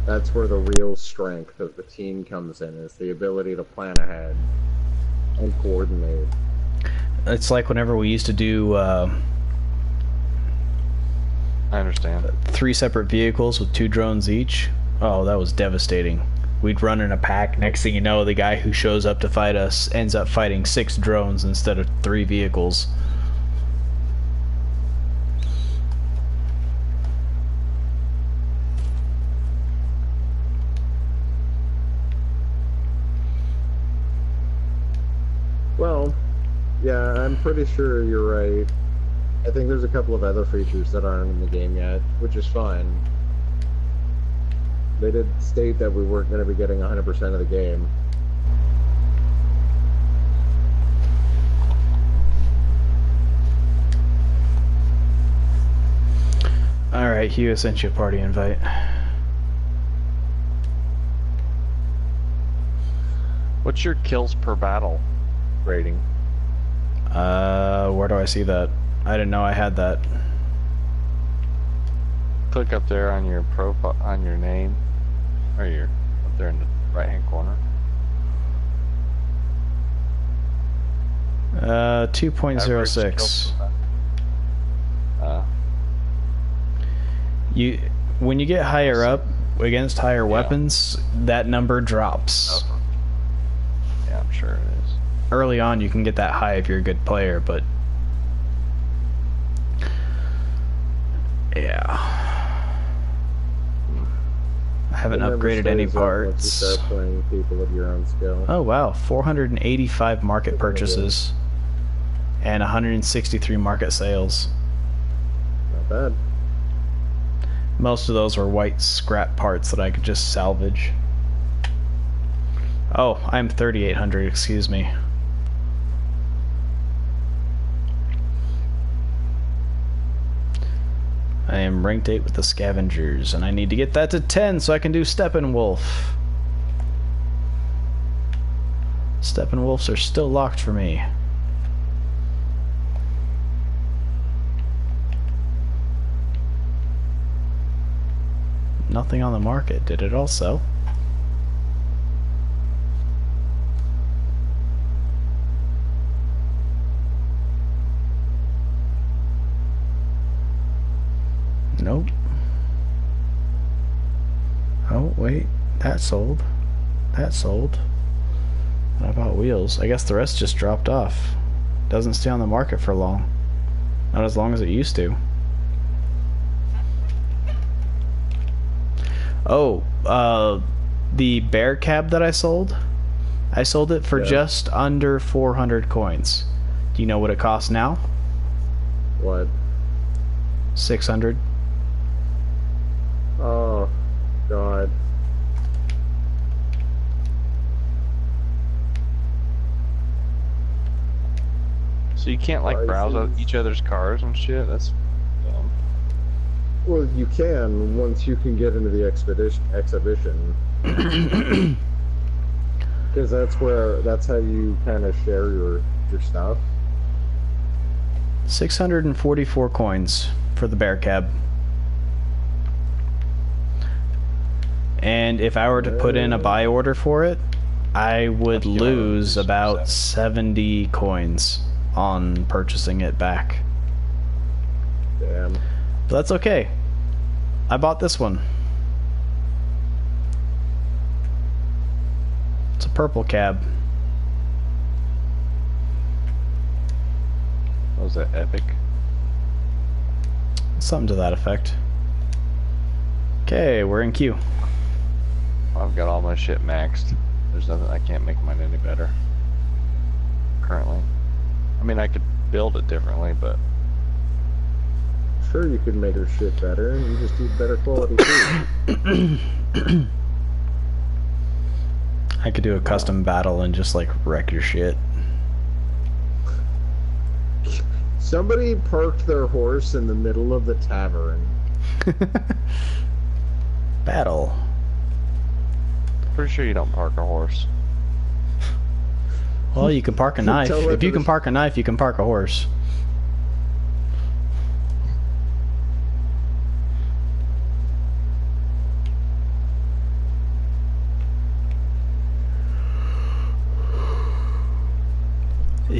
That's where the real strength of the team comes in, is the ability to plan ahead and coordinate. It's like whenever we used to do I understand. 3 separate vehicles with 2 drones each. Oh, that was devastating. We'd run in a pack. Next thing you know, the guy who shows up to fight us ends up fighting 6 drones instead of 3 vehicles. Well, yeah, I'm pretty sure you're right. I think there's a couple of other features that aren't in the game yet, which is fine. They did state that we weren't going to be getting 100% of the game. Alright, Hugh, I sent you a party invite. What's your kills per battle rating? Where do I see that? I didn't know I had that. Click up there on your profile, on your name, or your up there in the right-hand corner. 2.06. When you get higher up against higher weapons, that number drops. Okay. Yeah, I'm sure it is. Early on, you can get that high if you're a good player, but yeah, I haven't upgraded any parts. Once you start playing people of your own skill. Oh wow, 485 market purchases and 163 market sales. Not bad. Most of those were white scrap parts that I could just salvage. Oh, I'm 3,800, excuse me. I am ranked 8 with the scavengers, and I need to get that to 10 so I can do Steppenwolf. Steppenwolfs are still locked for me. Nothing on the market. Did it all sell? Nope. Oh, wait. That sold. That sold. What about wheels? I guess the rest just dropped off. Doesn't stay on the market for long. Not as long as it used to. Oh, the bear cab that I sold it for just under 400 coins. Do you know what it costs now? What? 600. Oh, God. So you can't like browse each other's cars and shit? That's dumb. Well, you can once you can get into the exhibition. Because that's how you kind of share your stuff. 644 coins for the bear cab. And if I were to put in a buy order for it, I would lose about 70 coins on purchasing it back. Damn. But that's okay. I bought this one. It's a purple cab. Was that epic? Something to that effect. Okay, we're in queue. I've got all my shit maxed. There's nothing, I can't make mine any better currently. I mean, I could build it differently, but Sure, you could make her shit better, and you just need better quality food. I could do a custom battle and just like wreck your shit. Somebody parked their horse in the middle of the tavern. Battle. pretty sure you don't park a horse. Well, you can park a knife. If you can park a knife, you can park a horse.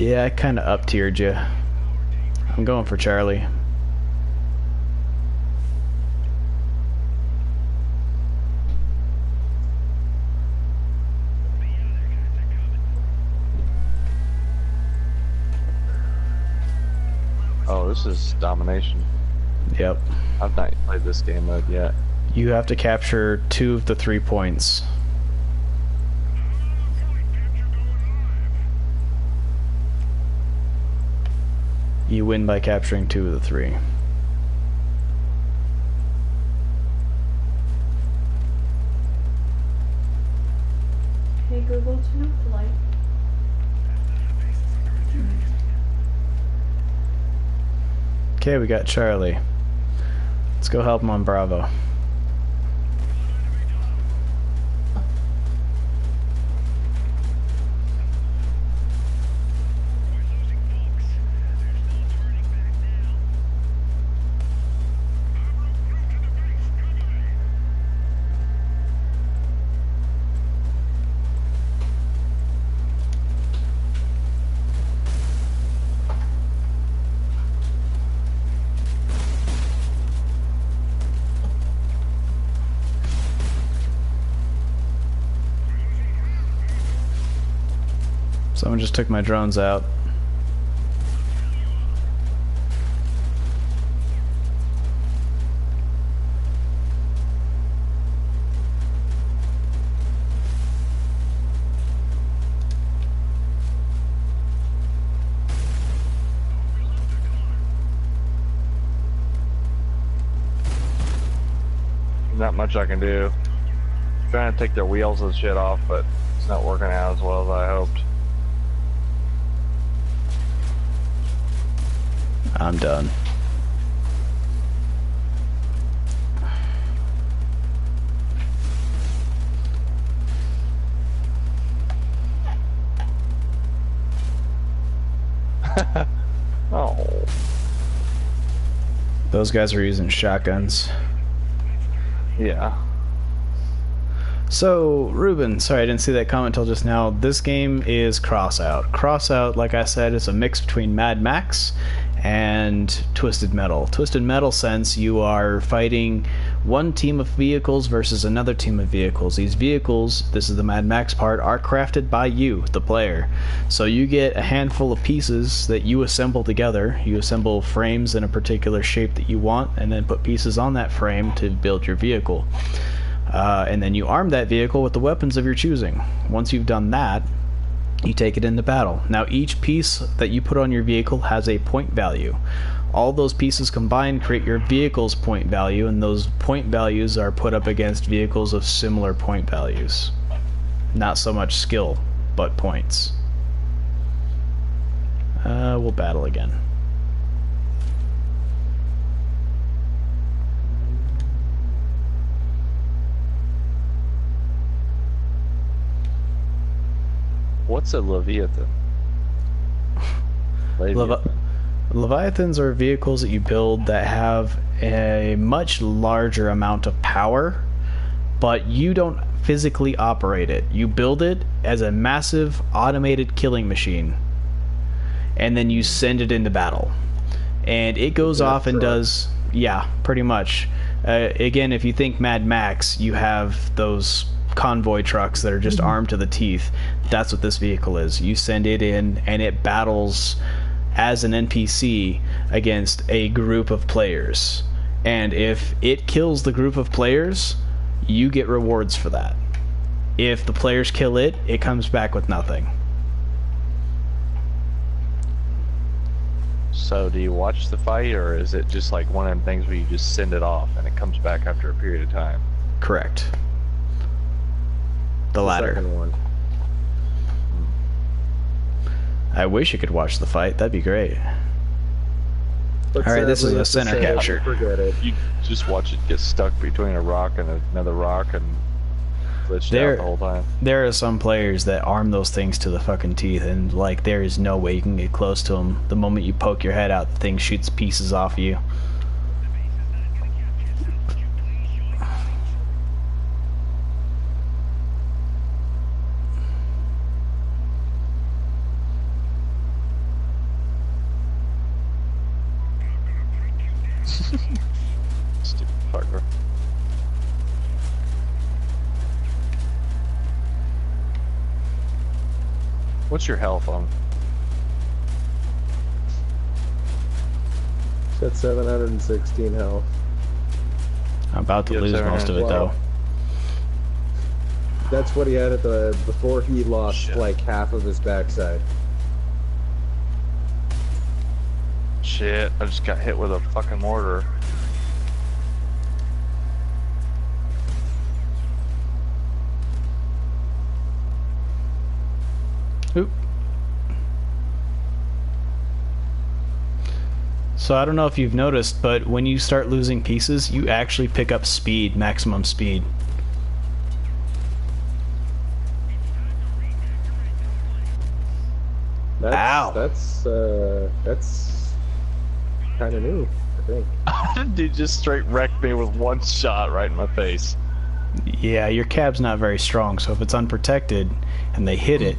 Yeah, I kind of up-tiered you. I'm going for Charlie. Oh, this is domination. Yep. I've not played this game mode yet. You have to capture 2 of the 3 points. You win by capturing 2 of the 3. Hey Google, turn off the light. Okay, we got Charlie. Let's go help him on Bravo. Someone just took my drones out. Not much I can do. Trying to take their wheels and shit off, but it's not working out as well as I hoped. I'm done. Oh. Those guys are using shotguns. Yeah. So, Ruben, sorry I didn't see that comment till just now. This game is Crossout. Crossout, like I said, is a mix between Mad Max and Twisted Metal. Twisted Metal sense, you are fighting one team of vehicles versus another team of vehicles. These vehicles, this is the Mad Max part, are crafted by you, the player. So you get a handful of pieces that you assemble together. You assemble frames in a particular shape that you want, and then put pieces on that frame to build your vehicle. And then you arm that vehicle with the weapons of your choosing. Once you've done that, you take it into battle. Now each piece that you put on your vehicle has a point value. All those pieces combined create your vehicle's point value, and those point values are put up against vehicles of similar point values. Not so much skill, but points. We'll battle again. What's a Leviathan? Leviathans are vehicles that you build that have a much larger amount of power, but you don't physically operate it. You build it as a massive automated killing machine, and then you send it into battle. And it goes off and does... Yeah, pretty much. Again, if you think Mad Max, you have those convoy trucks that are just armed to the teeth. That's what this vehicle is. You send it in, and it battles as an NPC against a group of players. And if it kills the group of players, you get rewards for that. If the players kill it, it comes back with nothing. So do you watch the fight, or is it just like one of them things where you just send it off and it comes back after a period of time? Correct. The latter. Second one. I wish you could watch the fight. That'd be great. But Alright, this is sadly, a it's the center same. capture. Forget it. You just watch it get stuck between a rock and another rock and glitched out the whole time. There are some players that arm those things to the fucking teeth, and like there is no way you can get close to them. The moment you poke your head out, the thing shoots pieces off you. Stupid fucker. What's your health on? Got 716 health. I'm about to You have lose most of it though. Wow. That's what he had at the before he lost Shit. like half of his backside. Shit, I just got hit with a fucking mortar. Oop. So I don't know if you've noticed, but when you start losing pieces, you actually pick up speed, maximum speed. Ow. That's kind of new, I think. Dude just straight wrecked me with one shot right in my face. Yeah, your cab's not very strong, so if it's unprotected and they hit it,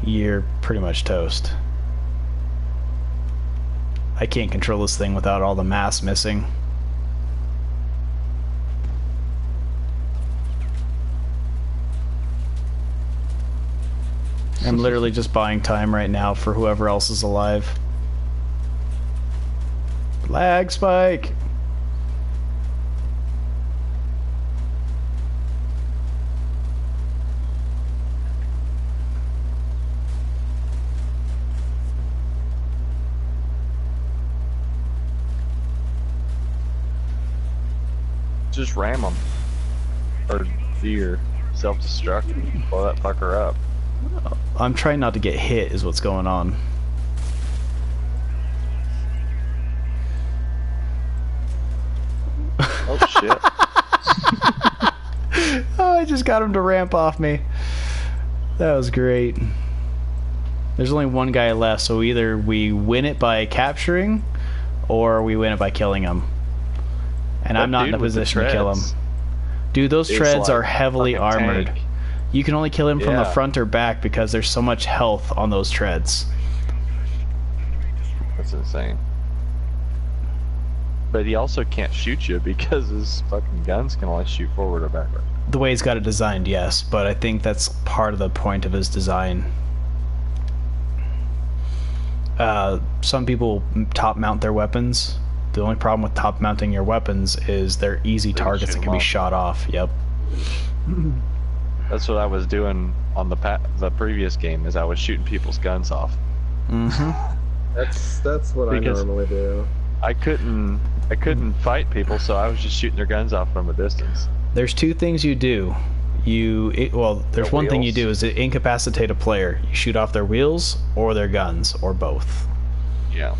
you're pretty much toast. I can't control this thing without all the mass missing. I'm literally just buying time right now for whoever else is alive. Lag spike! Just ram them. Or deer. Self-destruct and blow that fucker up. I'm trying not to get hit is what's going on. Oh shit. Oh, I just got him to ramp off me. That was great. There's only one guy left, so either we win it by capturing, or we win it by killing him. And I'm not in a position to kill him. Dude, those treads are heavily armored. Tank. You can only kill him from the Yeah. front or back because there's so much health on those treads. That's insane. But he also can't shoot you because his fucking guns can only shoot forward or backward. The way he's got it designed, yes, but I think that's part of the point of his design. Some people top mount their weapons. The only problem with top mounting your weapons is they're easy They targets shoot that can 'em be off. shot off. Yep. That's what I was doing on the previous game, is I was shooting people's guns off. Mm-hmm. That's what Because- I normally do. I couldn't fight people, so I was just shooting their guns off from a distance. There's two things you do. There's The one thing you wheels? do is to incapacitate a player. You shoot off their wheels or their guns or both. Yeah,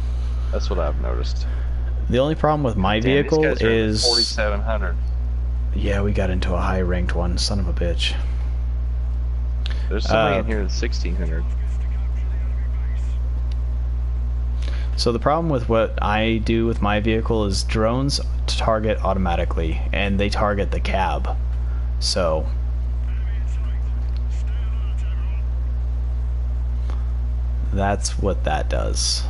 that's what I've noticed. The only problem with my Damn, these vehicle guys are is 4,700. yeah, we got into a high ranked one. Son of a bitch. There's somebody in here that's 1,600. So the problem with what I do with my vehicle is drones target automatically, and they target the cab. So that's what that does.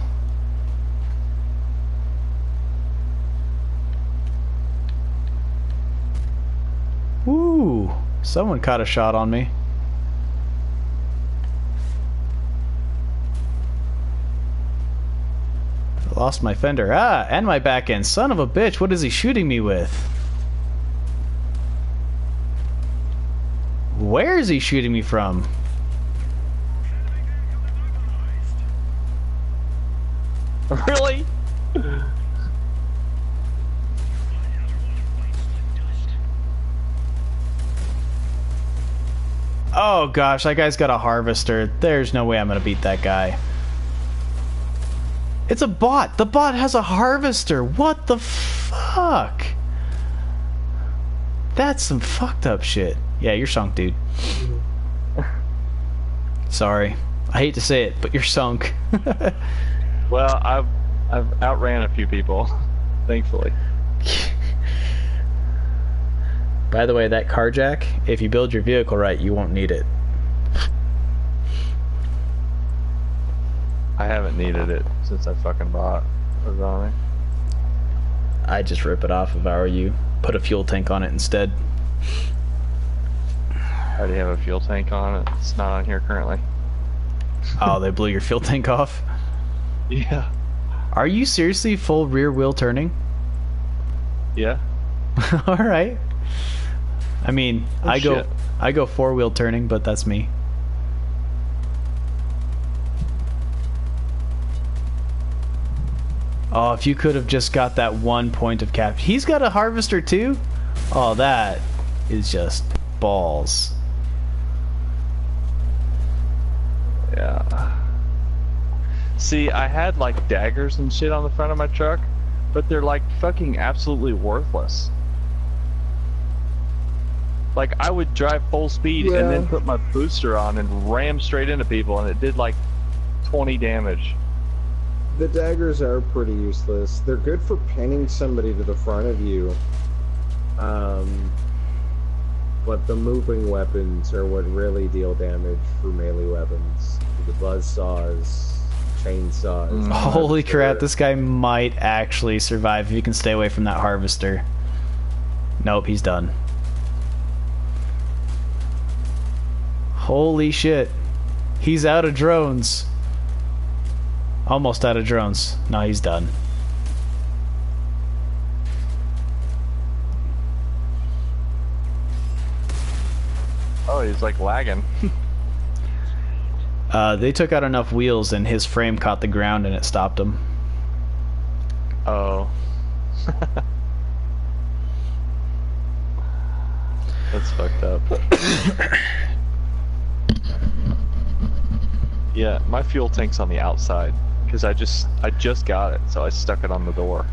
Woo! Someone caught a shot on me. Lost my fender. Ah, and my back end. Son of a bitch, what is he shooting me with? Where is he shooting me from? Really? Oh gosh, that guy's got a harvester. There's no way I'm gonna beat that guy. It's a bot. The bot has a harvester. What the fuck? That's some fucked up shit. Yeah, you're sunk, dude. Sorry. I hate to say it, but you're sunk. Well, I've outran a few people, thankfully. By the way, that car jack, if you build your vehicle right, you won't need it. I haven't needed it since I fucking bought Ozami. I'd just rip it off if I were you. Put a fuel tank on it instead. I already have a fuel tank on it. It's not on here currently. Oh, they blew your fuel tank off? Yeah. Are you seriously full rear wheel turning? Yeah. Alright. I mean, Oh, I shit. go four wheel turning, but that's me. Oh, if you could have just got that 1 point of cap. He's got a harvester too? Oh, that is just balls. Yeah. See, I had like daggers and shit on the front of my truck, but they're like fucking absolutely worthless. Like I would drive full speed and then Yeah. put my booster on and ram straight into people, and it did like 20 damage. The daggers are pretty useless. They're good for pinning somebody to the front of you. But the moving weapons are what really deal damage for melee weapons. The buzzsaws, chainsaws. Holy crap, harvester. this guy might actually survive if you can stay away from that harvester. Nope, he's done. Holy shit. He's out of drones. Almost out of drones. No, he's done. Oh, he's like lagging. They took out enough wheels and his frame caught the ground and it stopped him. Oh. That's fucked up. Yeah, my fuel tank's on the outside because I just got it, so I stuck it on the door.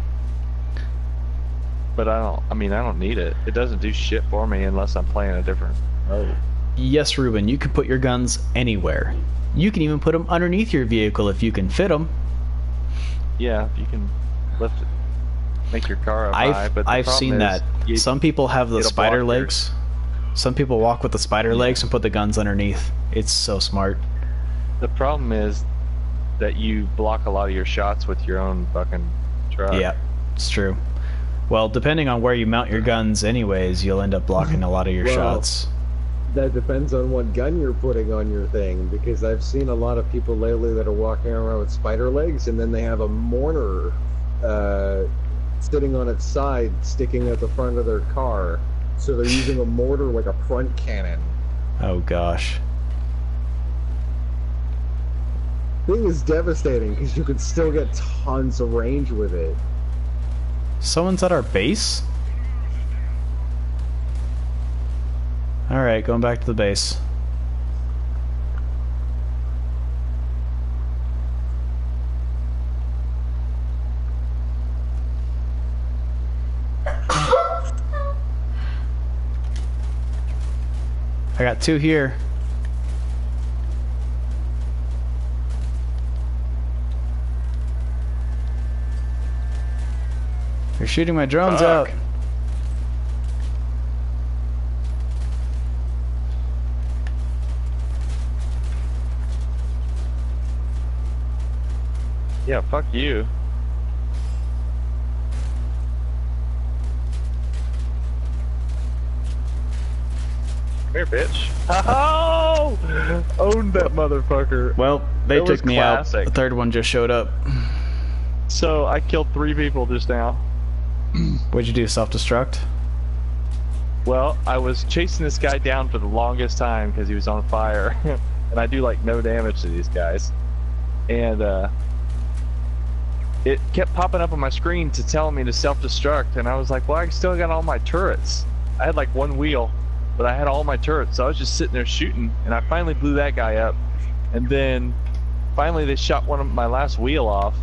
But I don't need it. It doesn't do shit for me unless I'm playing a different mode. Yes, Ruben, you can put your guns anywhere. You can even put them underneath your vehicle if you can fit them. Yeah, you can lift it, make your car up high. But the I've problem seen is that. you- Some people have the it'll spider block legs. Some people walk with the spider legs and put the guns underneath. It's so smart. The problem is that you block a lot of your shots with your own fucking truck. Yeah, it's true. Well, depending on where you mount your guns anyways, you'll end up blocking a lot of your Well, shots. That depends on what gun you're putting on your thing, because I've seen a lot of people lately that are walking around with spider legs, and then they have a mortar sitting on its side, sticking at the front of their car. So they're using a mortar like a front cannon. Oh gosh. Thing is devastating because you could still get tons of range with it. Someone's at our base? Alright, going back to the base. I got two here. They're shooting my drones Fuck. out. Yeah, fuck you. Come here, bitch. Oh! Owned that motherfucker. Well, they That was took me out. classic. The third one just showed up. So I killed 3 people just now. What'd you do, self-destruct? Well, I was chasing this guy down for the longest time because he was on fire. And I do like no damage to these guys. And it kept popping up on my screen to tell me to self-destruct, and I was like, well, I still got all my turrets. I had like 1 wheel, but I had all my turrets, so I was just sitting there shooting, and I finally blew that guy up. And then finally they shot one of my last wheel off,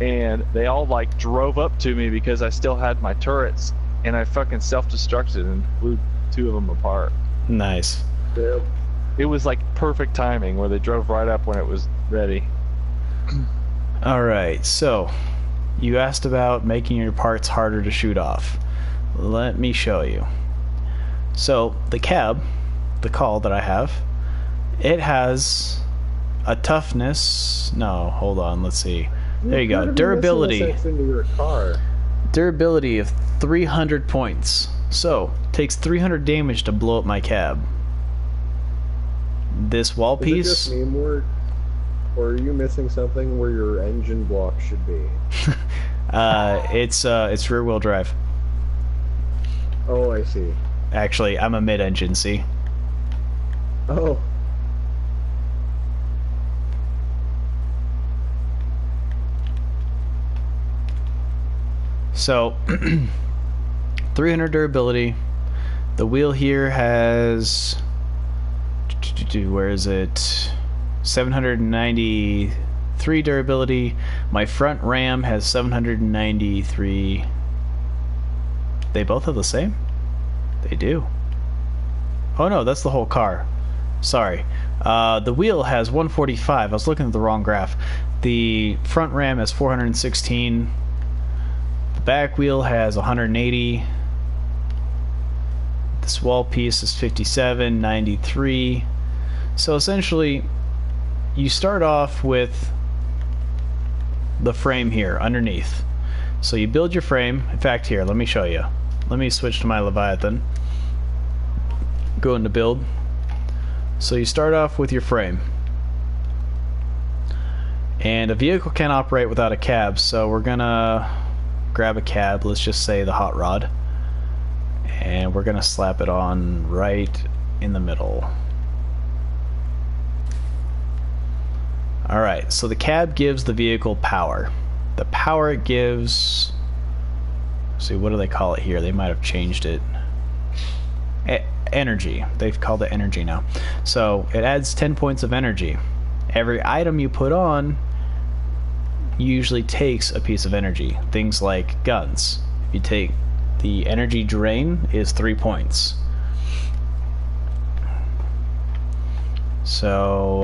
and they all like drove up to me because I still had my turrets, and I fucking self-destructed and blew 2 of them apart. Nice. Yep. It was like perfect timing where they drove right up when it was ready. Alright, so you asked about making your parts harder to shoot off. Let me show you. So the cab, the call that I have, it has a toughness. No, hold on, let's see. There you go. You're gonna be Durability. missing this into your car. Durability of 300 points. So, takes 300 damage to blow up my cab. This wall Is it piece... just me, Mort? Or are you missing something where your engine block should be? It's rear wheel drive. Oh, I see. Actually, I'm a mid-engine, see? Oh. So, 300 durability. The wheel here has... Where is it? 793 durability. My front ram has 793. They both have the same? They do. Oh no, that's the whole car. Sorry. The wheel has 145. I was looking at the wrong graph. The front ram has 416. The back wheel has 180. This wall piece is 57, 93. So essentially, you start off with the frame here underneath. So you build your frame. In fact, here, let me show you. Let me switch to my Leviathan. Go into build. So you start off with your frame. And a vehicle can't operate without a cab, so we're gonna grab a cab, let's just say the hot rod. And we're gonna slap it on right in the middle. Alright, so the cab gives the vehicle power. The power it gives... See, what do they call it here? They might have changed it. Energy. They've called it energy now. So, it adds 10 points of energy. Every item you put on usually takes a piece of energy. Things like guns. If you take the energy drain is 3 points. So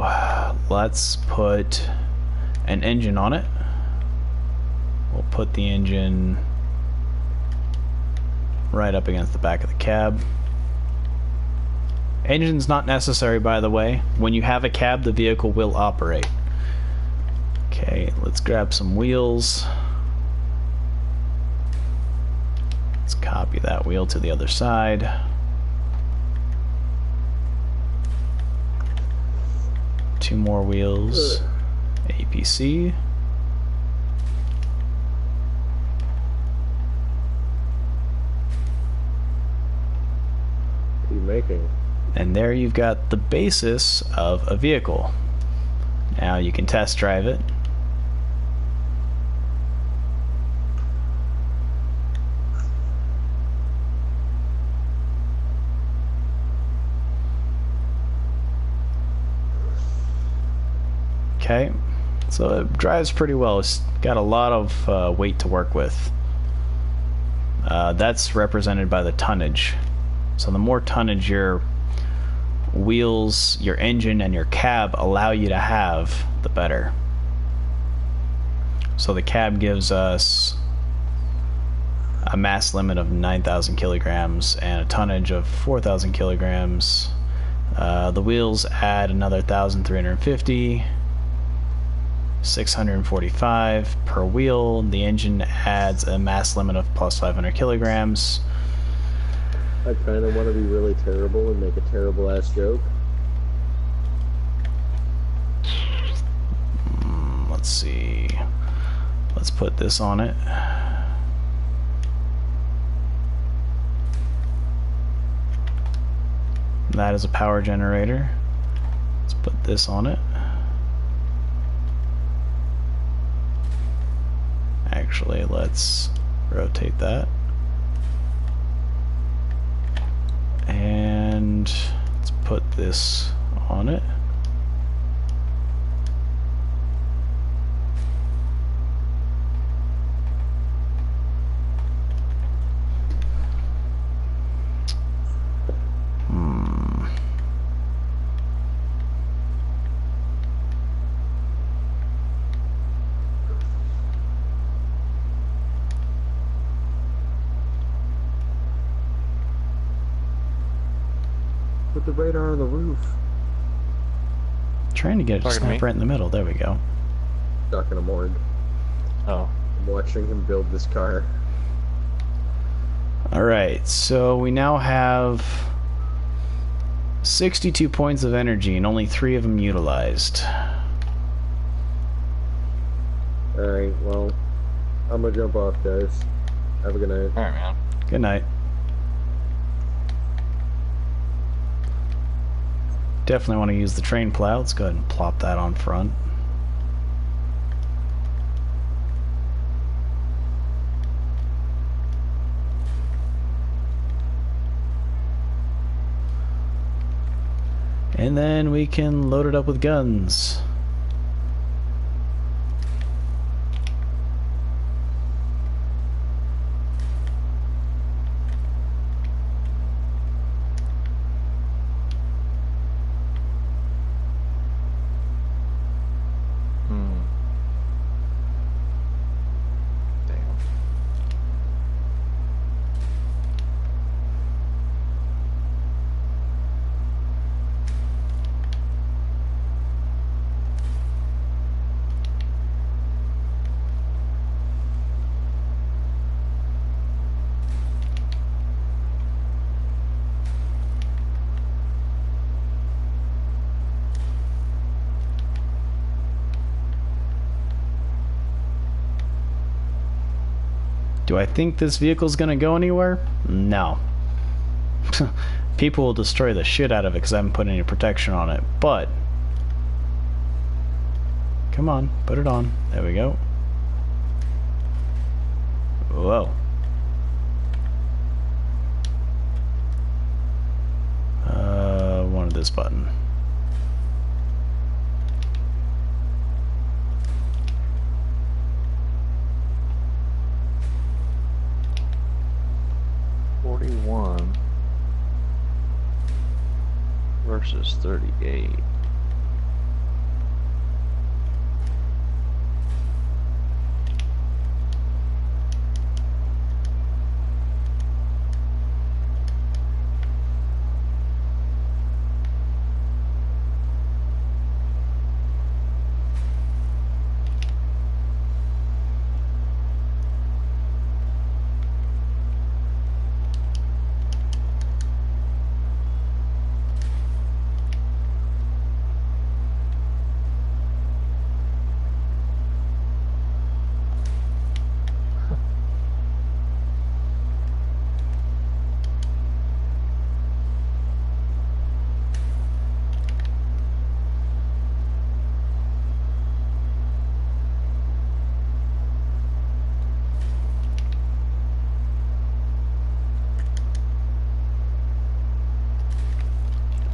let's put an engine on it. We'll put the engine right up against the back of the cab. Engine's not necessary, by the way. When you have a cab, the vehicle will operate. Okay, let's grab some wheels. Let's copy that wheel to the other side. Two more wheels. APC. What are you making? And there you've got the basis of a vehicle. Now you can test drive it. Okay, so it drives pretty well. It's got a lot of weight to work with. That's represented by the tonnage. So the more tonnage your wheels, your engine, and your cab allow you to have, the better. So the cab gives us a mass limit of 9,000 kilograms and a tonnage of 4,000 kilograms. The wheels add another 1,350. 645 per wheel. The engine adds a mass limit of plus 500 kilograms. I kind of want to be really terrible and make a terrible ass joke. Let's see. Let's put this on it. That is a power generator. Let's put this on it. Actually, let's rotate that. And let's put this on it. Put the radar on the roof. Trying to get it to Talking to snap me? right in the middle. There we go. Stuck in a morgue. Oh. I'm watching him build this car. Alright, so we now have 62 points of energy and only 3 of them utilized. Alright, well, I'm gonna jump off, guys. Have a good night. All right, man. Good night. Definitely want to use the train plow. Let's go ahead and plop that on front. And then we can load it up with guns. Damn. Do I think this vehicle's gonna go anywhere? No. People will destroy the shit out of it because I haven't put any protection on it, but... Come on, put it on. There we go. Whoa. Wanted this button. Versus 38.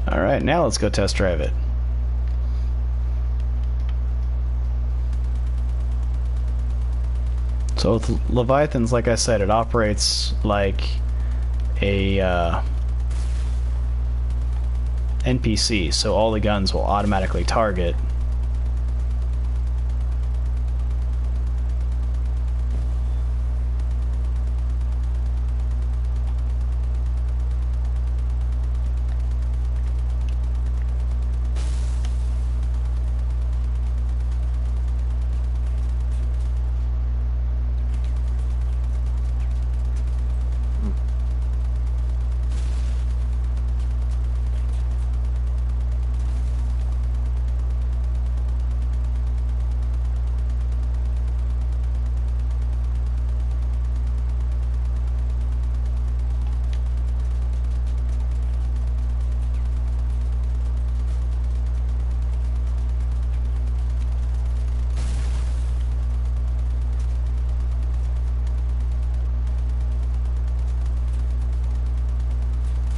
Alright, now let's go test drive it. So with Leviathans, like I said, it operates like a NPC, so all the guns will automatically target.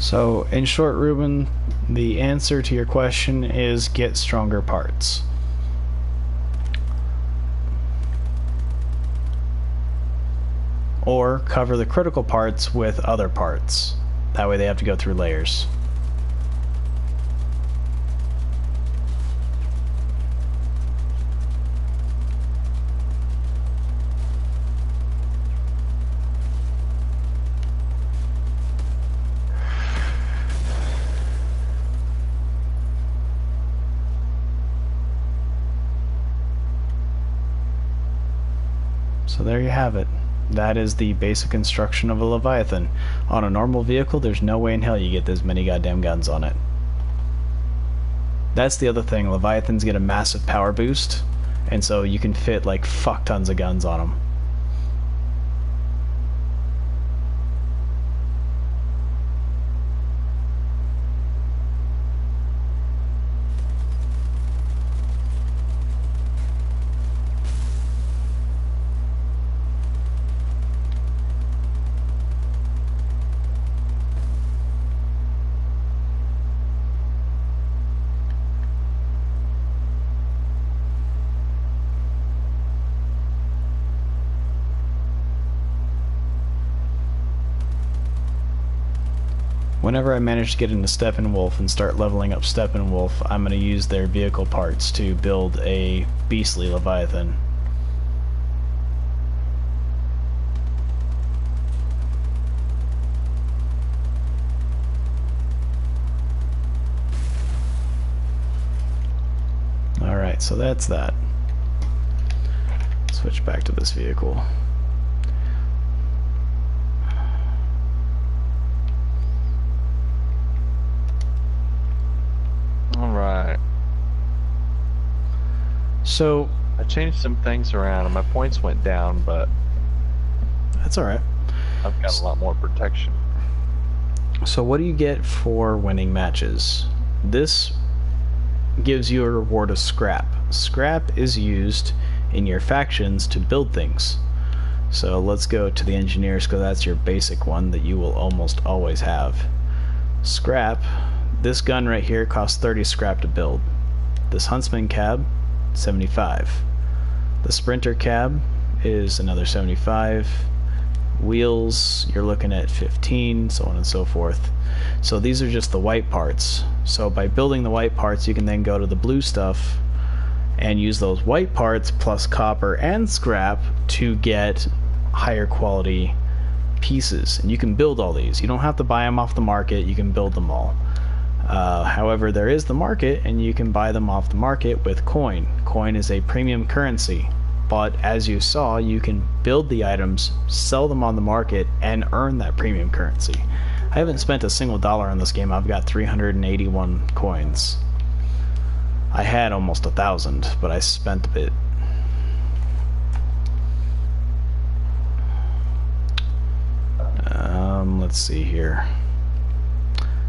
So, in short, Ruben, the answer to your question is get stronger parts. Or cover the critical parts with other parts. That way they have to go through layers. So there you have it. That is the basic construction of a Leviathan. On a normal vehicle, there's no way in hell you get this many goddamn guns on it. That's the other thing. Leviathans get a massive power boost, and so you can fit like fuck tons of guns on them. Whenever I manage to get into Steppenwolf and start leveling up Steppenwolf, I'm going to use their vehicle parts to build a beastly Leviathan. Alright, so that's that. Switch back to this vehicle. Alright. So I changed some things around and my points went down, but that's alright. I've got a lot more protection. So what do you get for winning matches? This gives you a reward of scrap. Scrap is used in your factions to build things. So let's go to the engineers, because that's your basic one that you will almost always have. Scrap. This gun right here costs 30 scrap to build. This Huntsman cab, 75. The Sprinter cab is another 75. Wheels, you're looking at 15, so on and so forth. So these are just the white parts. So by building the white parts, you can then go to the blue stuff and use those white parts plus copper and scrap to get higher quality pieces. And you can build all these. You don't have to buy them off the market, you can build them all. However, there is the market, and you can buy them off the market with coin. Coin is a premium currency, but as you saw, you can build the items, sell them on the market, and earn that premium currency. I haven't spent a single dollar on this game. I've got 381 coins. I had almost 1,000, but I spent a bit. Let's see here.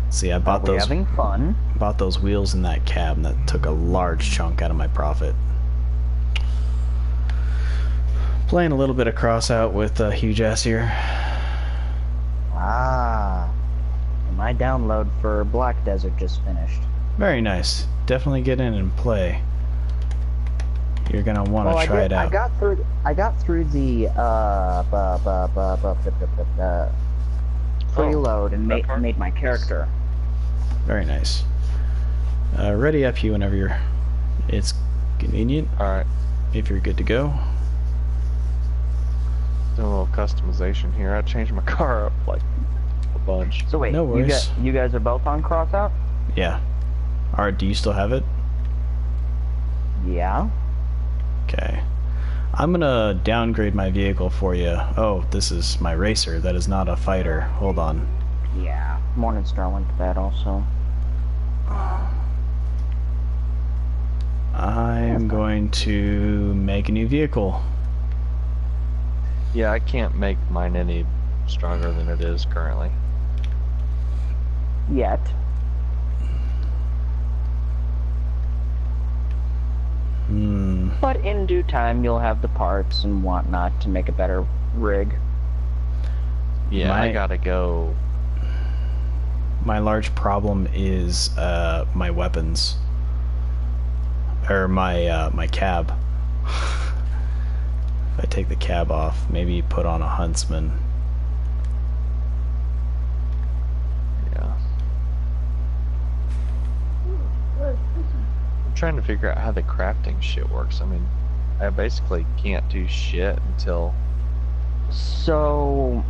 See, I bought those. Having fun. Bought those wheels in that cab, and that took a large chunk out of my profit. Playing a little bit of cross out with Huge Ass here. Ah, my download for Black Desert just finished. Very nice. Definitely get in and play. You're gonna want to try it out. I got through the preload and made my character. Very nice. Ready up you whenever it's convenient. Alright. If you're good to go. Doing a little customization here. I changed my car up like a bunch. So wait, no worries. You guys are both on crossout? Yeah. Alright, do you still have it? Yeah. Okay. I'm gonna downgrade my vehicle for you. Oh, this is my racer. That is not a fighter. Hold on. Yeah. Morningstar went to bed also. I'm going to make a new vehicle. Yeah, I can't make mine any stronger than it is currently. Yet. But in due time, you'll have the parts and whatnot to make a better rig. Yeah, I gotta go. My large problem is my weapons, or my cab. If I take the cab off, maybe put on a Huntsman. Yeah. I'm trying to figure out how the crafting shit works. I mean, I basically can't do shit until... So,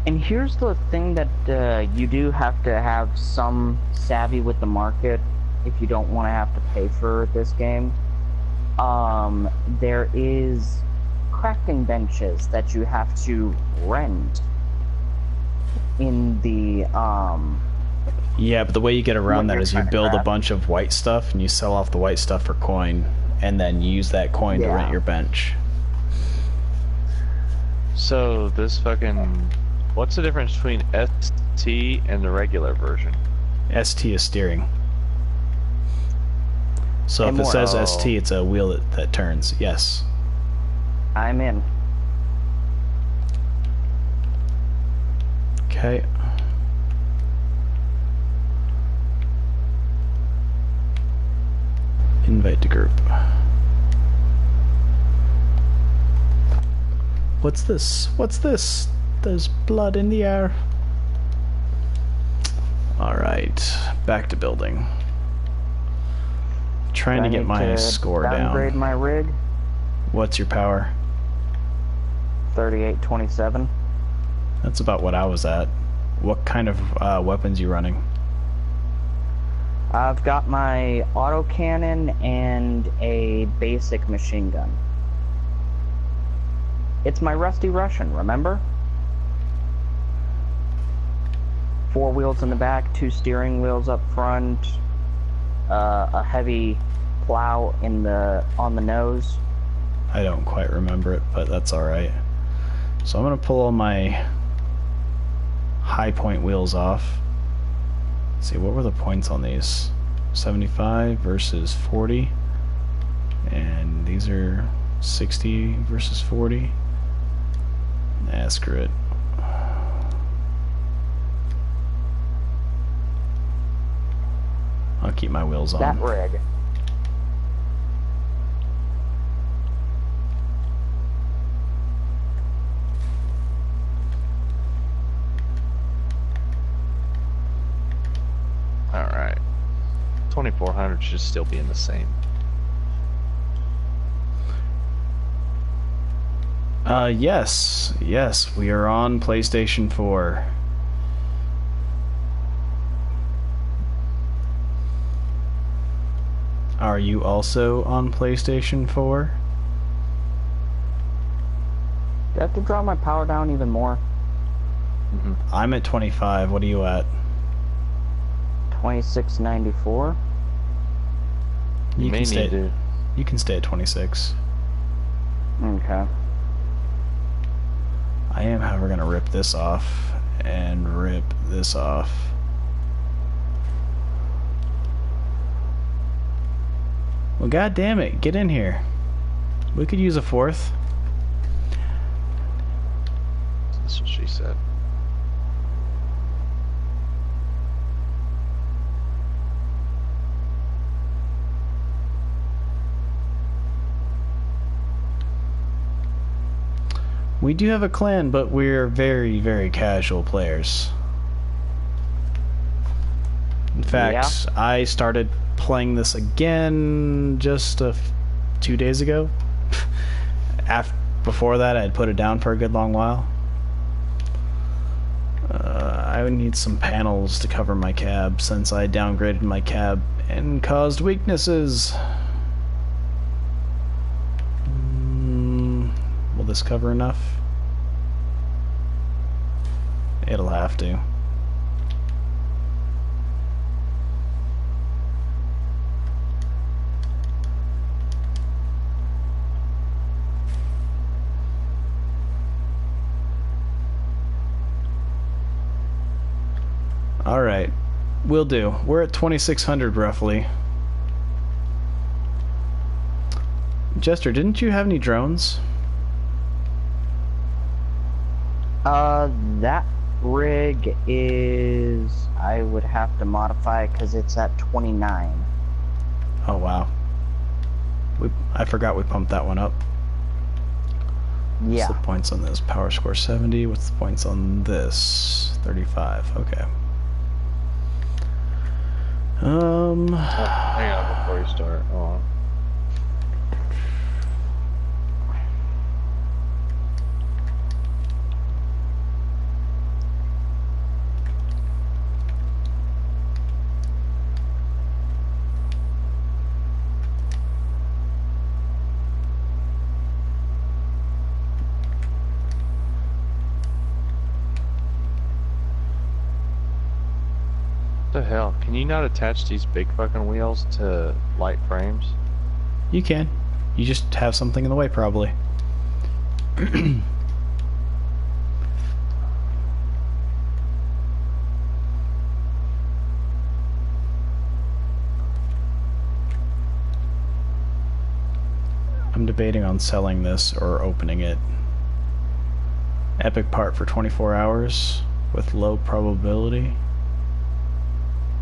and here's the thing that you do have to have some savvy with the market if you don't want to have to pay for this game. There is crafting benches that you have to rent in the Yeah, but the way you get around When that you're is you trying to build a craft. bunch of white stuff and you sell off the white stuff for coin, and then you use that coin to Yeah. rent your bench. So this fucking, what's the difference between ST and the regular version? ST is steering. So And if it more- says Oh. ST, it's a wheel that turns. Yes. I'm in. Okay. Invite to group. What's this? What's this? There's blood in the air. Alright, back to building. Trying Do to I get need my to score downgrade down. my rig. What's your power? 3827. That's about what I was at. What kind of weapons you running? I've got my autocannon and a basic machine gun. It's my Rusty Russian, remember? 4 wheels in the back, 2 steering wheels up front, a heavy plow on the nose. I don't quite remember it, but that's alright. So I'm gonna pull all my high point wheels off. Let's see, what were the points on these? 75 versus 40. And these are 60 versus 40. Nah, screw it. I'll keep my wheels on. That rig. Alright. 2400 should still be in the same. Yes. Yes, we are on PlayStation 4. Are you also on PlayStation 4? Do I have to draw my power down even more? I'm at 25. What are you at? 2694. You may need to. You can stay at 26. Okay. I am, however, going to rip this off and rip this off. Well, god damn it, get in here. We could use a fourth. That's what she said. We do have a clan, but we're very, very casual players. In fact, I started playing this again just 2 days ago. Before that, I had put it down for a good long while. I would need some panels to cover my cab since I downgraded my cab and caused weaknesses. Will this cover enough? It'll have to. Alright, will do. We're at 2600 roughly. Jester, didn't you have any drones? That rig is... I would have to modify because it's at 29. Oh wow. I forgot we pumped that one up. Yeah. What's the points on this? Power score 70. What's the points on this? 35. Okay. Hang on before you start. Hold on. the hell? Can you not attach these big fucking wheels to light frames? You can. You just have something in the way, probably. I'm debating on selling this or opening it. Epic part for 24 hours with low probability.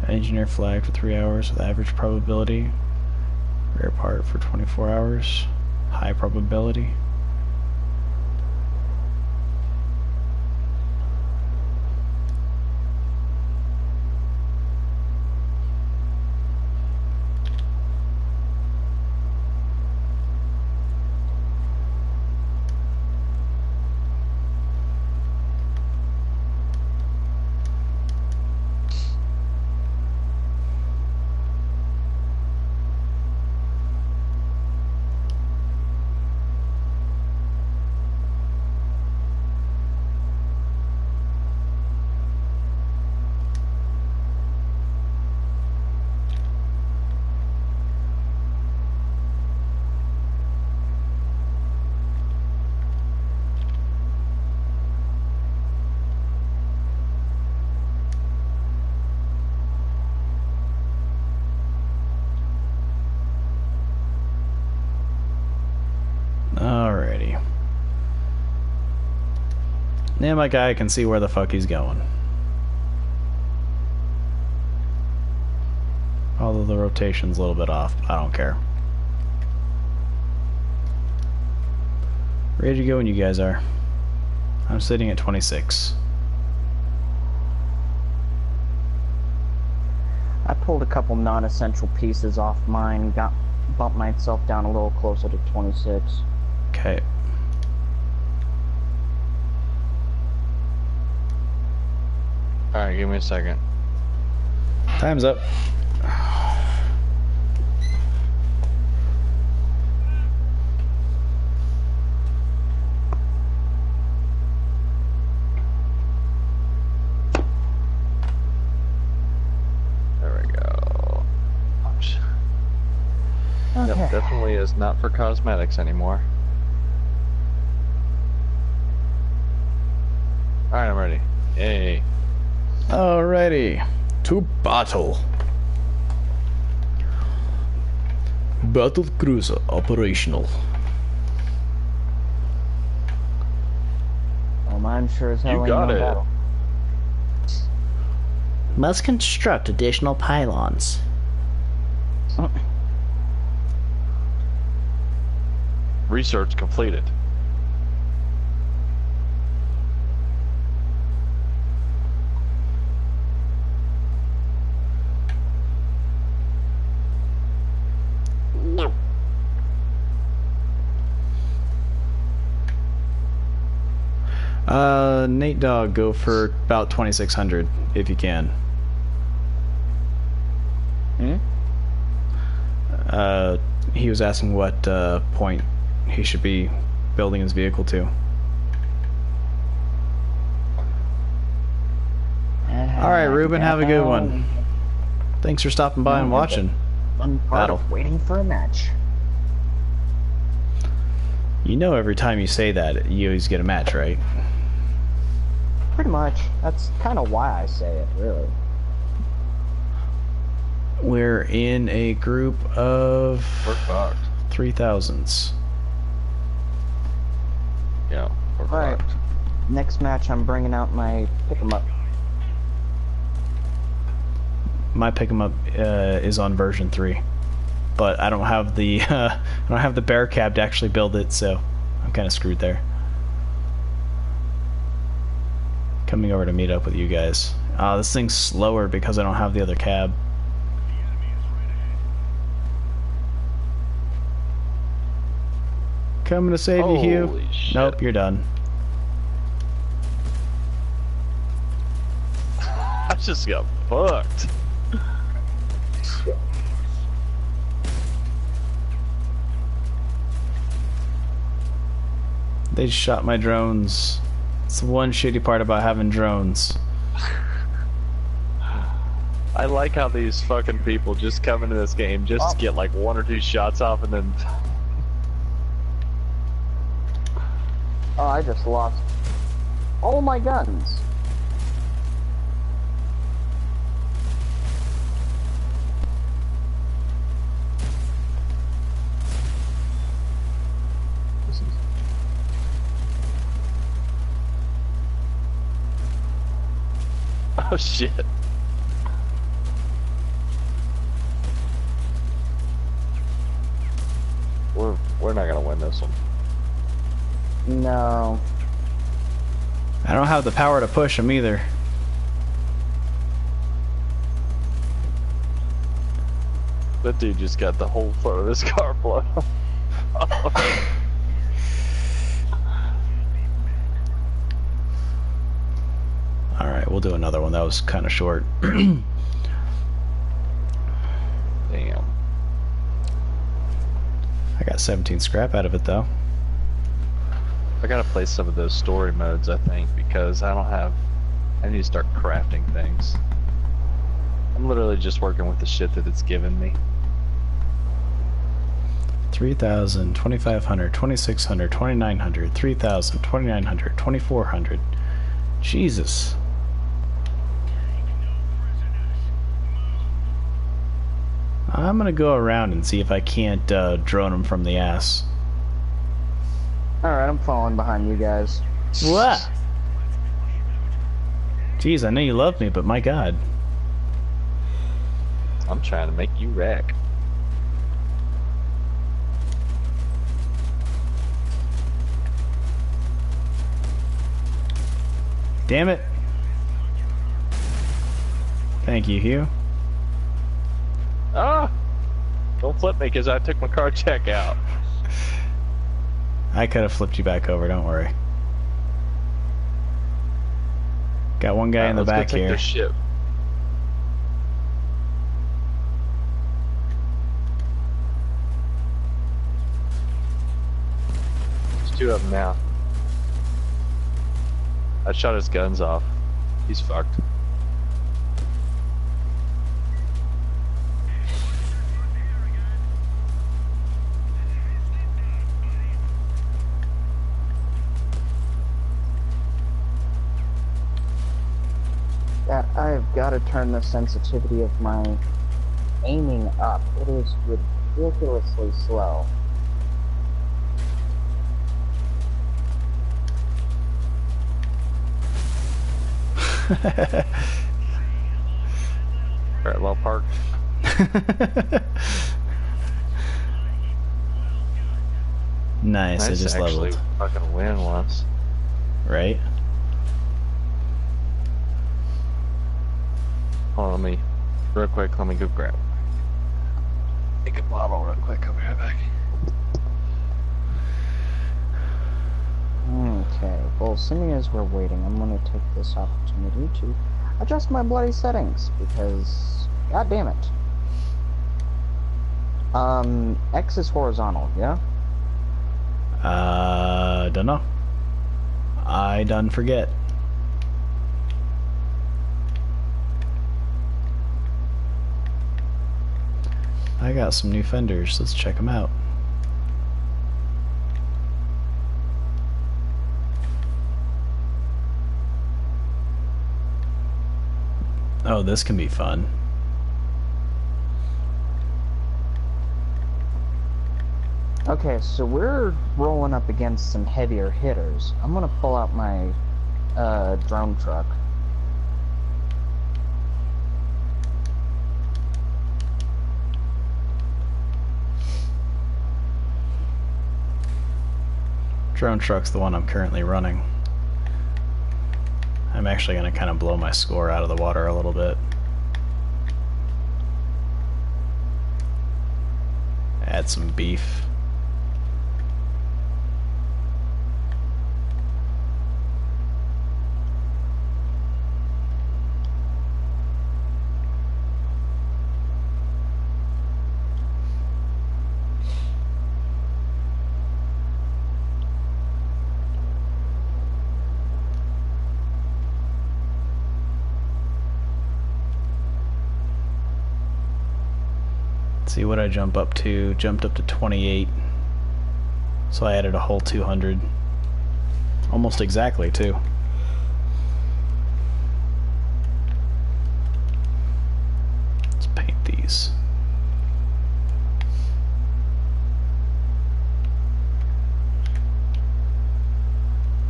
Engineer flag for 3 hours with average probability. Rare part for 24 hours. High probability. Alrighty. Now my guy can see where the fuck he's going. Although the rotation's a little bit off, I don't care. Ready to go when you guys are. I'm sitting at 26. I pulled a couple non-essential pieces off mine, bumped myself down a little closer to 26. Okay. Alright, give me a second. Time's up. There we go. Ouch. Okay. Yep, definitely is not for cosmetics anymore. Alright, I'm ready. Yay. Alrighty. To battle. Battle cruiser operational. Well, mine sure as hell You ain't got no it. battle. Must construct additional pylons. Research completed. No. Nate Dogg, go for about 2,600 if you can. Hmm? He was asking what point he should be building his vehicle to. Alright, Ruben, have a good one. Thanks for stopping by and watching. Fun part Battle. of waiting for a match. You know every time you say that, you always get a match, right? Pretty much. That's kind of why I say it, really. We're in a group of We're fucked. 3,000s. Yeah, we're Alright. fucked. Next match, I'm bringing out my pick-em-up. My pick 'em up is on version 3, but I don't have the I don't have the bear cab to actually build it, so I'm kind of screwed there. Coming over to meet up with you guys. This thing's slower because I don't have the other cab. Coming to save you, Hugh. Holy shit. Nope, you're done. I just got fucked. They just shot my drones. It's the one shitty part about having drones. I like how these fucking people just come into this game just to get like 1 or 2 shots off and then. Oh, I just lost all my guns. Oh shit. We're not gonna win this one. No. I don't have the power to push them either. That dude just got the whole front of his car blown off. Alright, we'll do another one. That was kind of short. Damn. I got 17 scrap out of it though. I gotta play some of those story modes, I think, because I need to start crafting things. I'm literally just working with the shit that it's given me. 3,000, 2,500, 2,600, 2,900, 3,000, 2,900, 2,400. Jesus. I'm gonna go around and see if I can't drone them from the ass. Alright, I'm falling behind you guys. What? Jeez, I know you love me, but my god. I'm trying to make you wreck. Damn it. Thank you, Hugh. Ah! Don't flip me because I took my car check out. I could have flipped you back over, don't worry. Got one guy in the back here. This ship. There's 2 of them now. I shot his guns off. He's fucked. Yeah, I've got to turn the sensitivity of my aiming up. It is ridiculously slow. Parallel park. Nice, I just actually leveled. fucking win once. Right? Hold on, real quick, let me go grab. Take a bottle real quick, I'll be right back. Okay, well, seeing as we're waiting, I'm going to take this opportunity to adjust my bloody settings, because, god damn it. X is horizontal, yeah? Dunno. I done forget. I got some new fenders, let's check them out. Oh, this can be fun. Okay, so we're rolling up against some heavier hitters. I'm gonna pull out my drone truck. Drone truck's the one I'm currently running. I'm actually going to kind of blow my score out of the water a little bit. Add some beef. Let's see what I jump up to. Jumped up to 28. So I added a whole 200. Almost exactly, too. Let's paint these.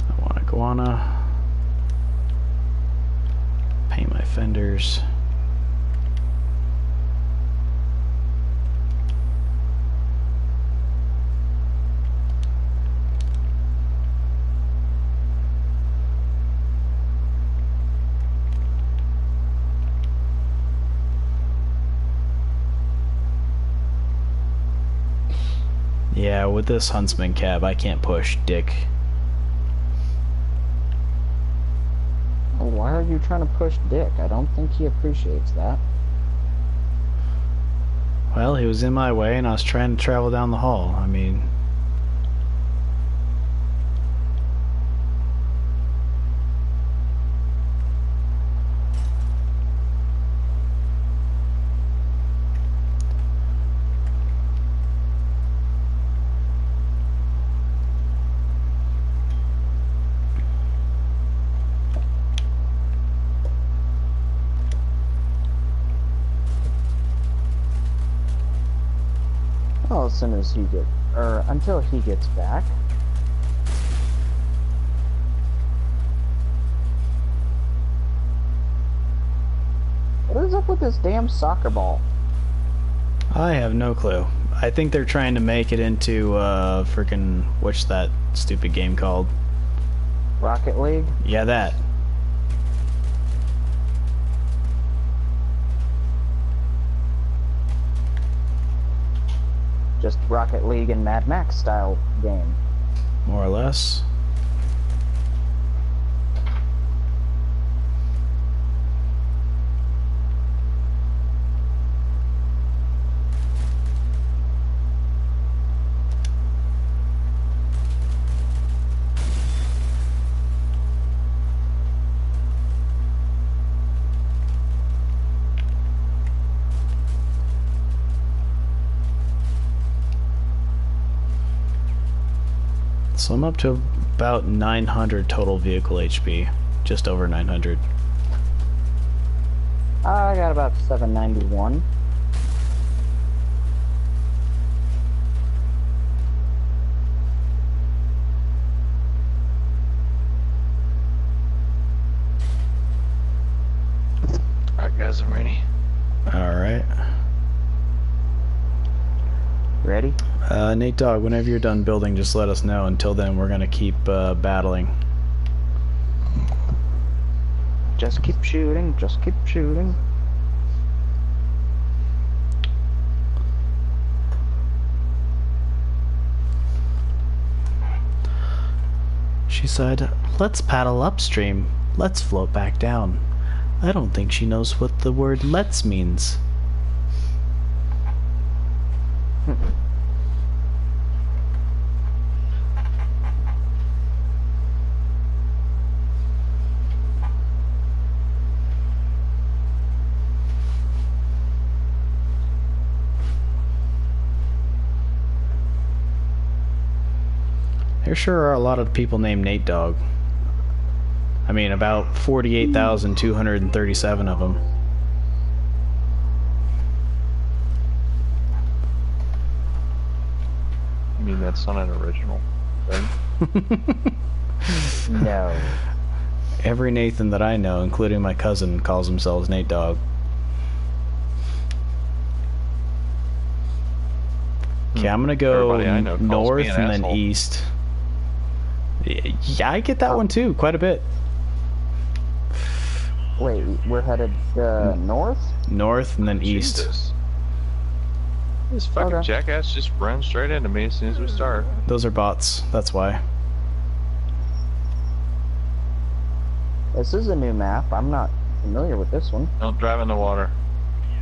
I want iguana. Paint my fenders. Yeah, with this Huntsman cab, I can't push Dick. Well, why are you trying to push Dick? I don't think he appreciates that. Well, he was in my way and I was trying to travel down the hall. I mean... Well, as soon as until he gets back. What is up with this damn soccer ball? I have no clue. I think they're trying to make it into, freaking... What's that stupid game called? Rocket League? Yeah, that. Just Rocket League and Mad Max style game. More or less. So I'm up to about 900 total vehicle HP. Just over 900. I got about 791. Alright guys, I'm ready. Alright. Ready? Nate Dogg, whenever you're done building, just let us know. Until then, we're gonna keep battling. Just keep shooting, just keep shooting. She said, "Let's paddle upstream. Let's float back down." I don't think she knows what the word "let's" means. There sure are a lot of people named Nate Dogg. I mean, about 48,237 of them. I mean, that's not an original thing. No. Every Nathan that I know, including my cousin, calls themselves Nate Dogg. Okay, I'm gonna go Everybody I know calls me north an and then asshole. east. Yeah, I get that one too, quite a bit. Wait, we're headed north? North and then east. Jesus. This fucking Okay. jackass just ran straight into me as soon as we start. Those are bots, that's why. This is a new map. I'm not familiar with this one. Don't drive in the water.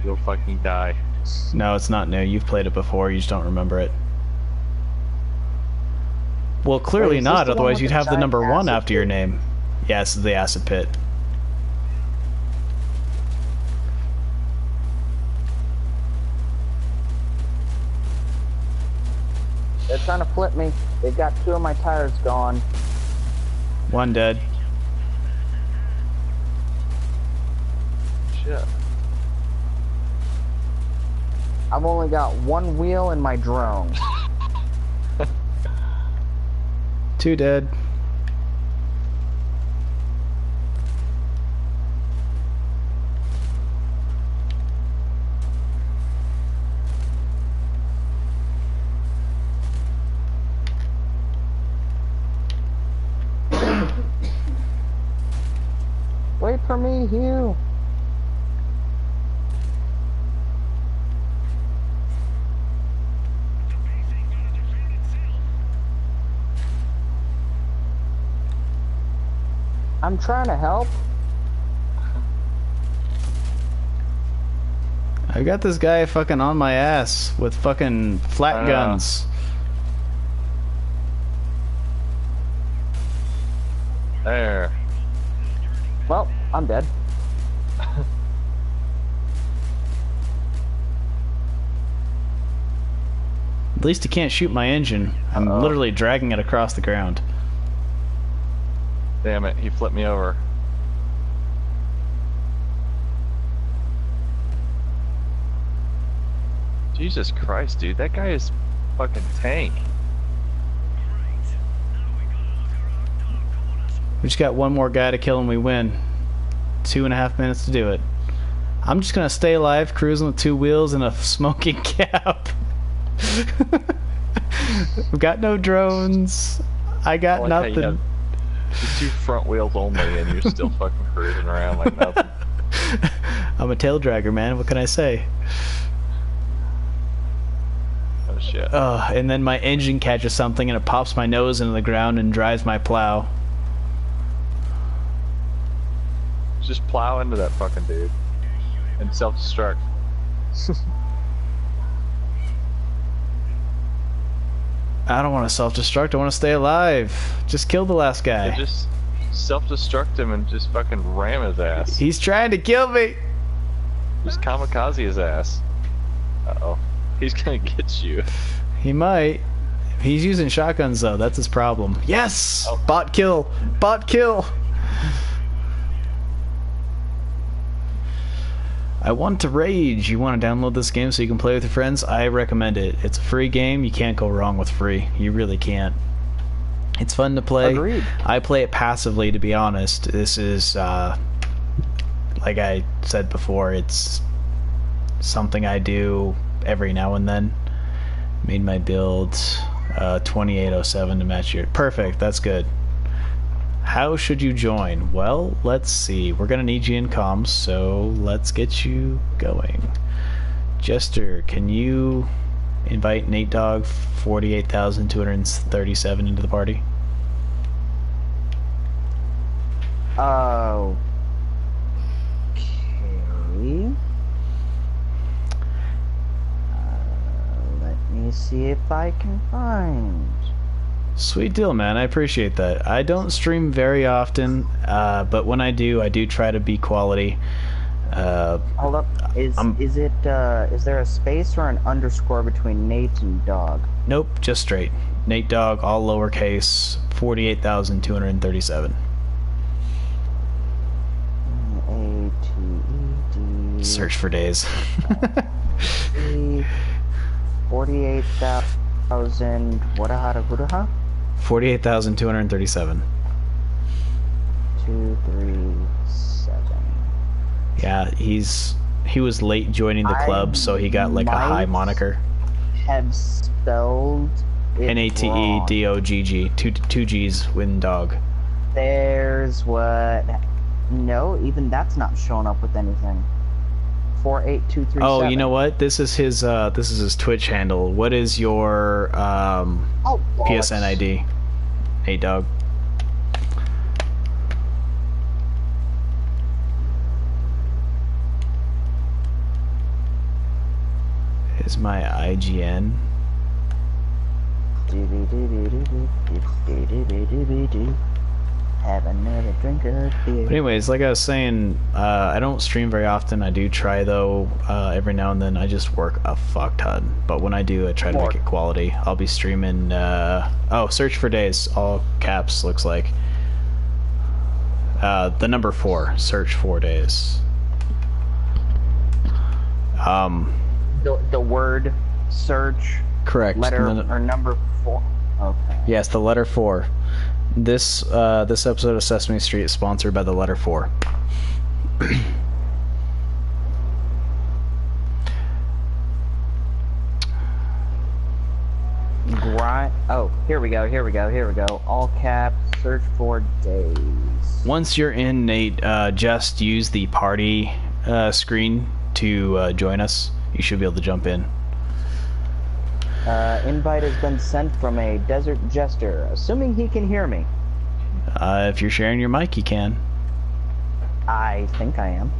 You'll fucking die. No, it's not new. You've played it before, you just don't remember it. Well, clearly Wait, is this not, the one otherwise with you'd the have the giant number 1 acid after your pit? name. Yes, the acid pit. They're trying to flip me. They've got 2 of my tires gone. One dead. Shit. I've only got 1 wheel in my drone. 2 dead. Wait for me, Hugh. I'm trying to help. I got this guy fucking on my ass with fucking flat guns. There. Well, I'm dead. At least he can't shoot my engine. I'm literally dragging it across the ground. Damn it, he flipped me over. Jesus Christ, dude, that guy is fucking tank. We just got one more guy to kill and we win. 2.5 minutes to do it. I'm just gonna stay alive, cruising with 2 wheels and a smoking cap. We've got no drones. I got like how you nothing. have the 2 front wheels only and you're still fucking cruising around like nothing. I'm a tail dragger, man. What can I say? Oh shit. And then my engine catches something and it pops my nose into the ground and drives my plow. Just plow into that fucking dude and self-destruct. I don't want to self-destruct. I want to stay alive. Just kill the last guy. Yeah, just self-destruct him and just fucking ram his ass. He's trying to kill me. Just kamikaze his ass. Uh-oh. He's gonna get you. He might. He's using shotguns though. That's his problem. Yes! Oh. Bot kill. Bot kill. I want to rage. You want to download this game so you can play with your friends? I recommend it. It's a free game. You can't go wrong with free. You really can't. It's fun to play. Agreed. I play it passively, to be honest. This is, like I said before, it's something I do every now and then. Made my build 2807 to match your... Perfect, that's good. How should you join? Well, let's see. We're gonna need you in comms, so let's get you going. Jester, can you invite Nate Dogg 48,237 into the party? Okay. Let me see if I can find. Sweet deal, man. I appreciate that. I don't stream very often, but when I do try to be quality. Hold up. Is there a space or an underscore between Nate and Dog? Nope, just straight. Nate Dogg, all lowercase, 48,237. A-T-E-D. Search for days. 48,000. What a 48,237. 237. Yeah, he was late joining the club, so he got like a high moniker. Have spelled it Natedogg, two G's with dog. There's what? No, even that's not showing up with anything. 48237. Oh, you know what? This is his Twitch handle. What is your PSN ID? Hey, dog. Is my IGN? have another drink of beer. But anyways, like I was saying, I don't stream very often. I do try though. Every now and then, I just work a fuck ton. But when I do, I try to make it quality. I'll be streaming. Search for days, all caps. Looks like the number 4. Search 4 days. The word search. Correct. Letter or number 4. Okay. Yes, the letter 4. This episode of Sesame Street is sponsored by the letter 4. Grind. Oh, here we go. All caps. Search for days. Once you're in, Nate, just use the party screen to join us. You should be able to jump in. Invite has been sent from a desert jester, assuming he can hear me. If you're sharing your mic, you can. I think I am.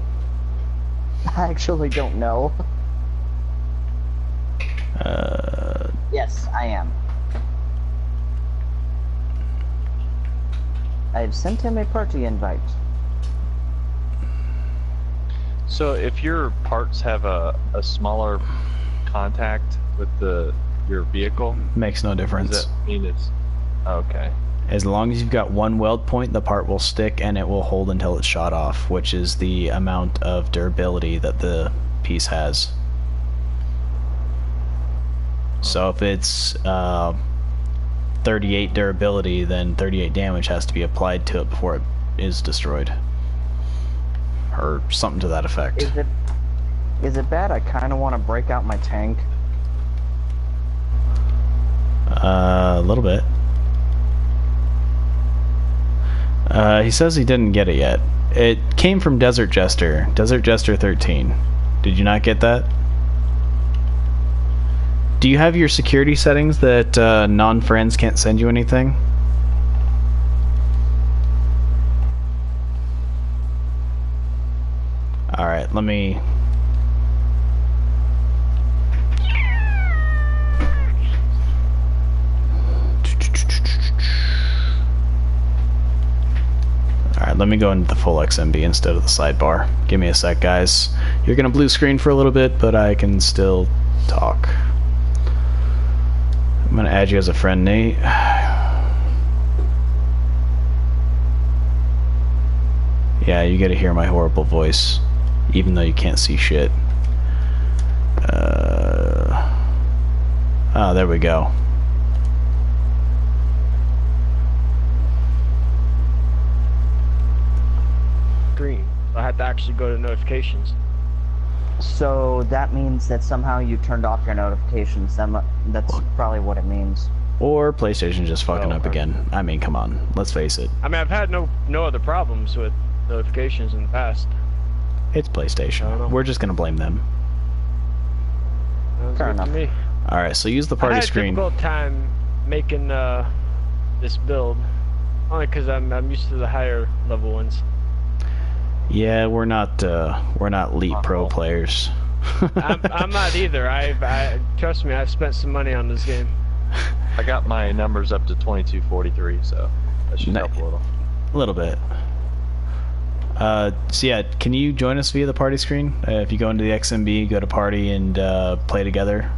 I actually don't know. Yes, I am. I've sent him a party invite. So if your parts have a smaller contact with your vehicle, Makes no difference. does that mean it's okay? As long as you've got one weld point, the part will stick and it will hold until it's shot off, which is the amount of durability that the piece has. So if it's 38 durability, then 38 damage has to be applied to it before it is destroyed. Or something to that effect. Is it bad? I kind of want to break out my tank. A little bit. He says he didn't get it yet. It came from Desert Jester. Desert Jester 13. Did you not get that? Do you have your security settings that non-friends can't send you anything? Alright, let me... Alright, let me go into the full XMB instead of the sidebar. Give me a sec, guys. You're gonna blue screen for a little bit, but I can still talk. I'm gonna add you as a friend, Nate. Yeah, you get to hear my horrible voice, even though you can't see shit. Oh, there we go. Green. I had to actually go to notifications. So that means that somehow you turned off your notifications. That's probably what it means. Or PlayStation just fucking Oh, up okay. again. I mean, come on, let's face it. I mean, I've had no other problems with notifications in the past. It's I don't PlayStation. know. We're just gonna blame them. Sounds Fair good enough. to me. Alright, so use the I party had a screen. difficult time making this build, only because I'm used to the higher level ones. Yeah, we're not elite pro players. I'm not either. I trust me. I've spent some money on this game. I got my numbers up to 2243, so that should help a little. A little bit. So yeah, can you join us via the party screen? If you go into the XMB, go to party and play together.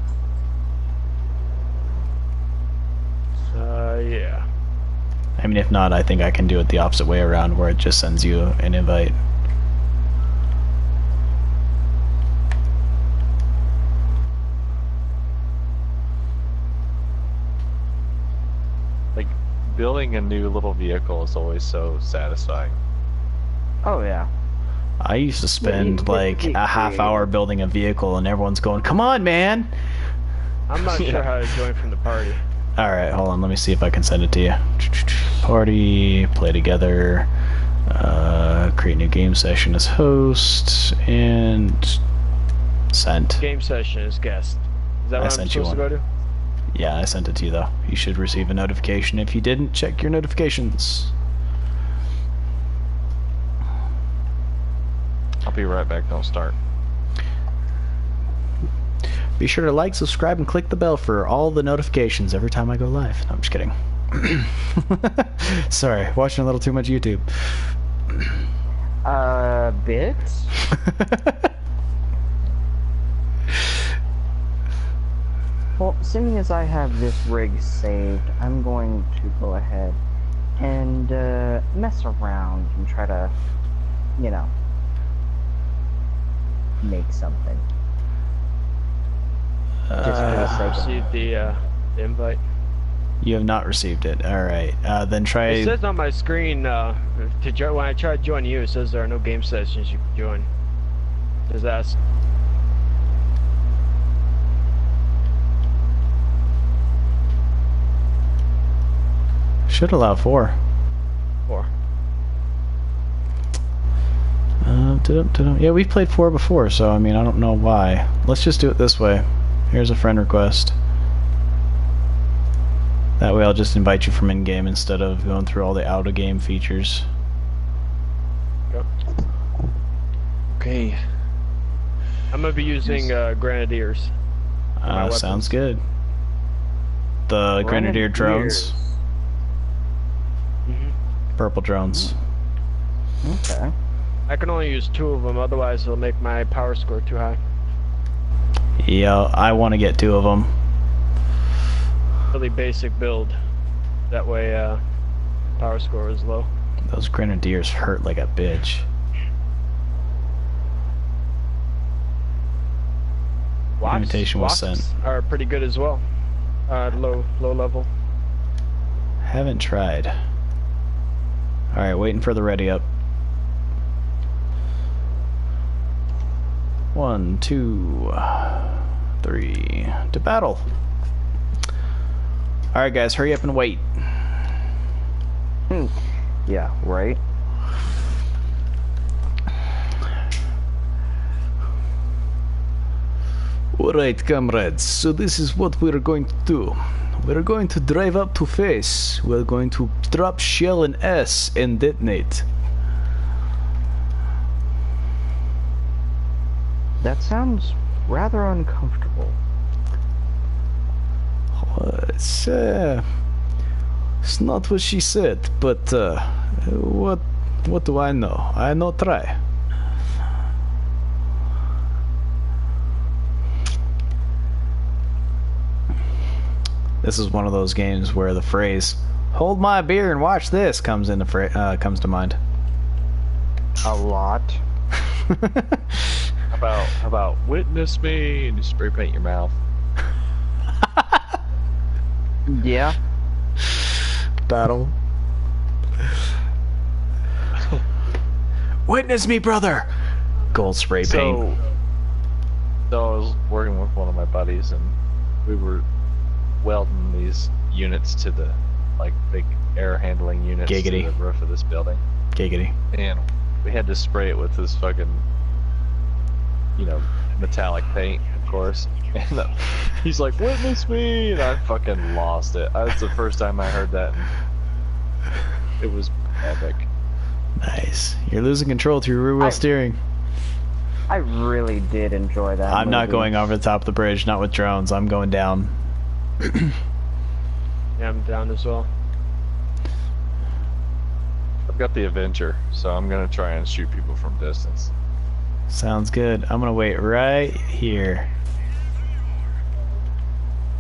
Yeah. I mean, if not, I think I can do it the opposite way around, where it just sends you an invite. Like, building a new little vehicle is always so satisfying. Oh yeah. I used to spend get like to be a half hour building a vehicle, and everyone's going, "Come on, man!" I'm not sure how to join from the party. Alright, hold on, let me see if I can send it to you. Party, play together, create new game session as host, and sent. Game session is guest. Is that I what I'm sent you supposed to go to? Yeah, I sent it to you though. You should receive a notification. If you didn't, check your notifications. I'll be right back, don't start. Be sure to like, subscribe, and click the bell for all the notifications every time I go live. No, I'm just kidding. Sorry, watching a little too much YouTube. Bit? Well, seeing as I have this rig saved, I'm going to go ahead and mess around and try to, you know, make something. Just for the sake of Received the invite. You have not received it. All right, then try. It says on my screen when I try to join you, it says there are no game sessions you can join. It says that. Should allow 4. 4. Yeah, we've played 4 before, so I mean, I don't know why. Let's just do it this way. Here's a friend request. That way I'll just invite you from in-game instead of going through all the out-of-game features. Yep. Okay. I'm gonna be using Grenadiers. my Sounds weapons. good. The Grenadier drones. hmm Purple drones. Okay. I can only use 2 of them, otherwise it'll make my power score too high. Yeah, I want to get 2 of them. Really basic build. That way, power score is low. Those Grenadiers hurt like a bitch. Invitation was sent. Are pretty good as well. Low level. Haven't tried. Alright, waiting for the ready up. 1, 2, 3, to battle. Alright guys, hurry up and wait. Yeah, right. Alright comrades, so this is what we're going to do. We're going to drive up to face. We're going to drop shell in S and detonate. That sounds rather uncomfortable. It's not what she said, but what do I know? I know try. This is one of those games where the phrase "hold my beer and watch this" comes comes to mind. A lot. How about witness me and you spray paint your mouth? Yeah. Battle. Witness me, brother. Gold spray paint. So I was working with one of my buddies and we were welding these units to the big air handling units Giggity. to the roof of this building. Giggity. And we had to spray it with this fucking, metallic paint, of course. And he's like, "Witness me," and I fucking lost it. That's the first time I heard that. And it was epic. Nice. You're losing control to your rear wheel steering. I really did enjoy that. I'm not movie. going over the top of the bridge, not with drones. I'm going down. Yeah, I'm down as well. I've got the Avenger, so I'm gonna try and shoot people from distance. Sounds good. I'm gonna wait right here.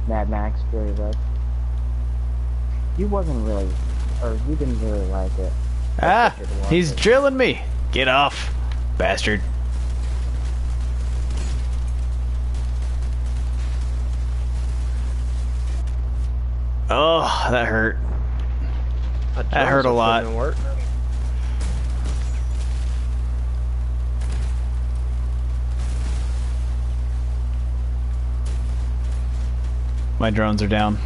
Mad Max Fury Road. You wasn't really, or you didn't really like it. Ah! He's drilling me! Get off, bastard. Oh, that hurt. That hurt a lot. Didn't work. My drones are down.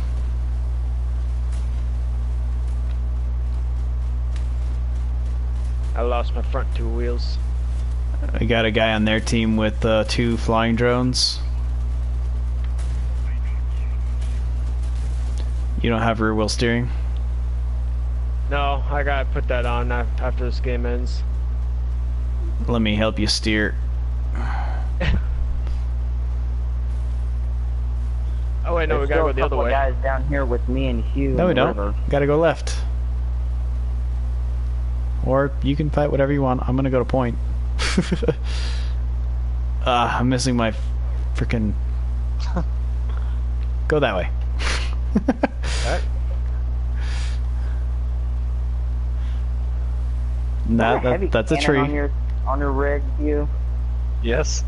I lost my front 2 wheels. I got a guy on their team with 2 flying drones. You don't have rear wheel steering? No, I gotta put that on after this game ends. Let me help you steer. Oh wait, no, we There's gotta still go the a other couple way. guys down here with me and Hugh. No, we in the don't. river. Gotta go left. Or you can fight whatever you want. I'm gonna go to point. I'm missing my freaking. Go that way. Alright. Nah, Heavy that's a cannon tree. on your rig, Hugh. Yes.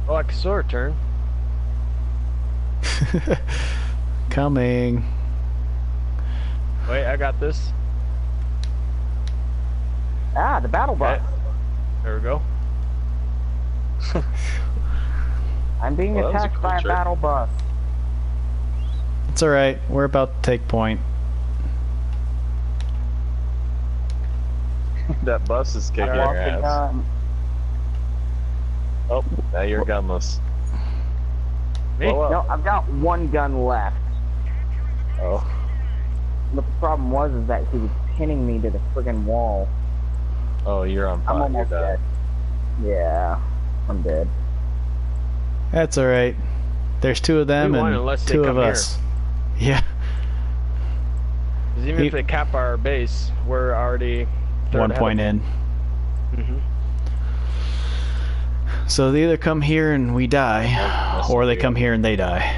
Oh, I saw her turn. Coming. Wait, I got this. Ah, the battle bus. Okay. There we go. I'm being Well, that was a attacked cool by a trick. battle bus. It's alright. We're about to take point. That bus is kicking I your lost the ass. gun. Oh, now you're gunless. Me? Blow up. No, I've got one gun left. Oh. But the problem was is that he was pinning me to the friggin' wall. Oh, you're on I'm fire. You're almost done. dead. Yeah, I'm dead. That's alright. There's two of them We won and unless they two of come here. us. Yeah. 'Cause even if they cap our base, we're already third 1 ahead point of in. them. So they either come here and we die, or they come here and they die.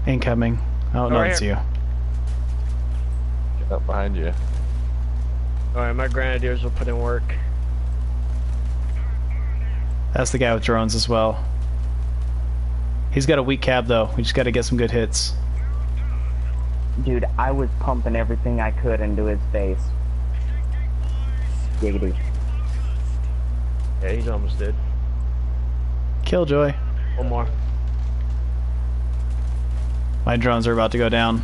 Incoming. Oh, no, right it's here. you. Get up behind you. Alright, my grenadiers will put in work. That's the guy with drones as well. He's got a weak cab though. We just got to get some good hits. Dude, I was pumping everything I could into his face. Giggity. Yeah, he's almost dead. Killjoy. One more. My drones are about to go down.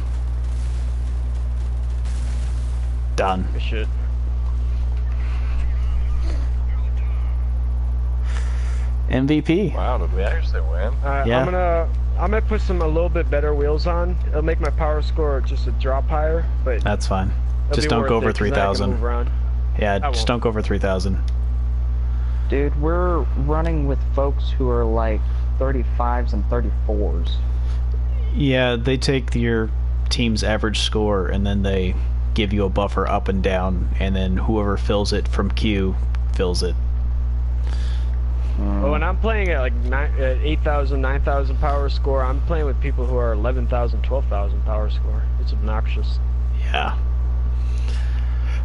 Done. Good shit. MVP. Wow, did we actually win? Alright, Yeah. I'm gonna put a little bit better wheels on. It'll make my power score just a drop higher, but That's fine. it'll Just be don't worth go over it, 'cause then I can 3,000. move around. Yeah, I just won't. don't go over 3,000. Dude, we're running with folks who are like 35s and 34s. Yeah, they take your team's average score and then they give you a buffer up and down, and then whoever fills it from Q fills it. But when I'm playing at like 8,000, 9,000 power score, I'm playing with people who are 11,000, 12,000 power score. It's obnoxious. Yeah.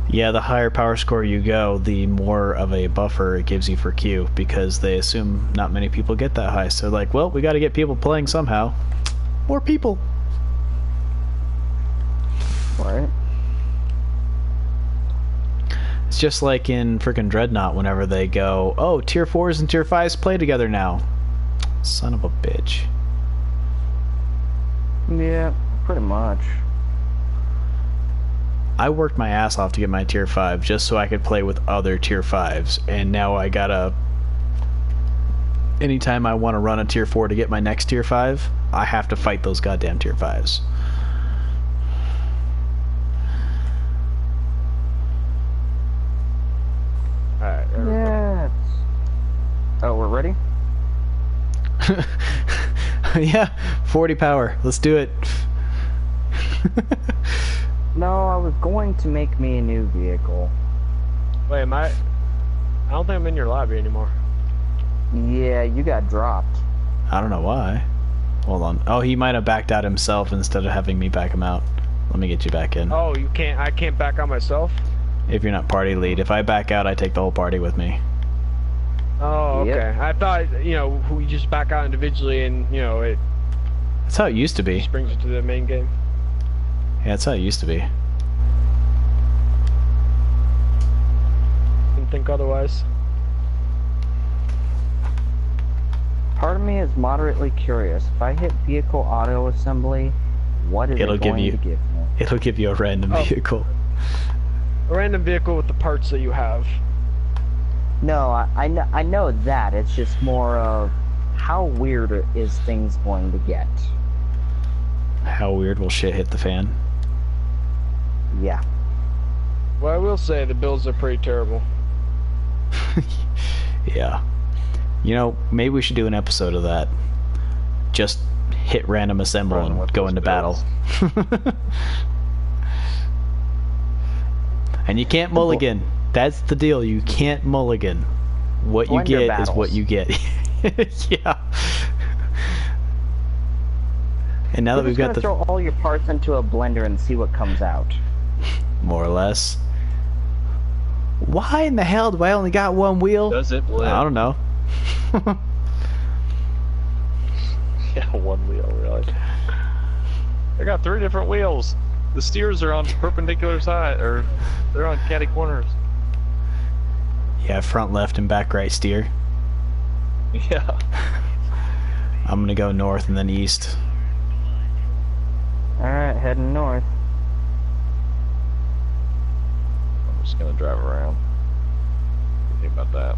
Yeah, the higher power score you go, the more of a buffer it gives you for Q, because they assume not many people get that high. So like, well, we got to get people playing somehow. More people. Right? It's just like in frickin' Dreadnought whenever they go, oh, tier 4s and tier 5s play together now. Son of a bitch. Yeah, pretty much. I worked my ass off to get my tier 5 just so I could play with other tier 5s, and now I gotta... Anytime I want to run a tier 4 to get my next tier 5, I have to fight those goddamn tier 5s. Alright, there we go. Yeah. Oh, we're ready? Yeah, 40 power. Let's do it. No, I was going to make me a new vehicle. Wait, am I don't think I'm in your lobby anymore. Yeah, you got dropped. I don't know why. Hold on. Oh, he might have backed out himself instead of having me back him out. Let me get you back in. Oh, I can't back on myself? If you're not party lead. If I back out, I take the whole party with me. Oh, okay. Yep. I thought, we just back out individually and, it That's how it used to be. just brings it to the main game. Yeah, that's how it used to be. Didn't think otherwise. Part of me is moderately curious. If I hit vehicle auto assembly, what is It'll it give going you- to give me? It'll give you a random Oh. vehicle. A random vehicle with the parts that you have. No, I know that. It's just more of how weird is things going to get? How weird will shit hit the fan? Yeah. Well, I will say the builds are pretty terrible. Yeah. You know, maybe we should do an episode of that. Just hit random assemble Run and with go those into battle. And you can't mulligan. That's the deal. You can't mulligan. What you Blender get is battles. what you get. Yeah. And now that We're we've just got gonna the throw all your parts into a blender and see what comes out. more or less. Why in the hell do I only got one wheel? Does it blend? I don't know. Yeah, one wheel, really. I got 3 different wheels. The steers are on perpendicular side, or they're on catty corners. Yeah, front left and back right steer. Yeah. I'm gonna go north and then east. Alright, heading north. I'm just gonna drive around. What do you think about that?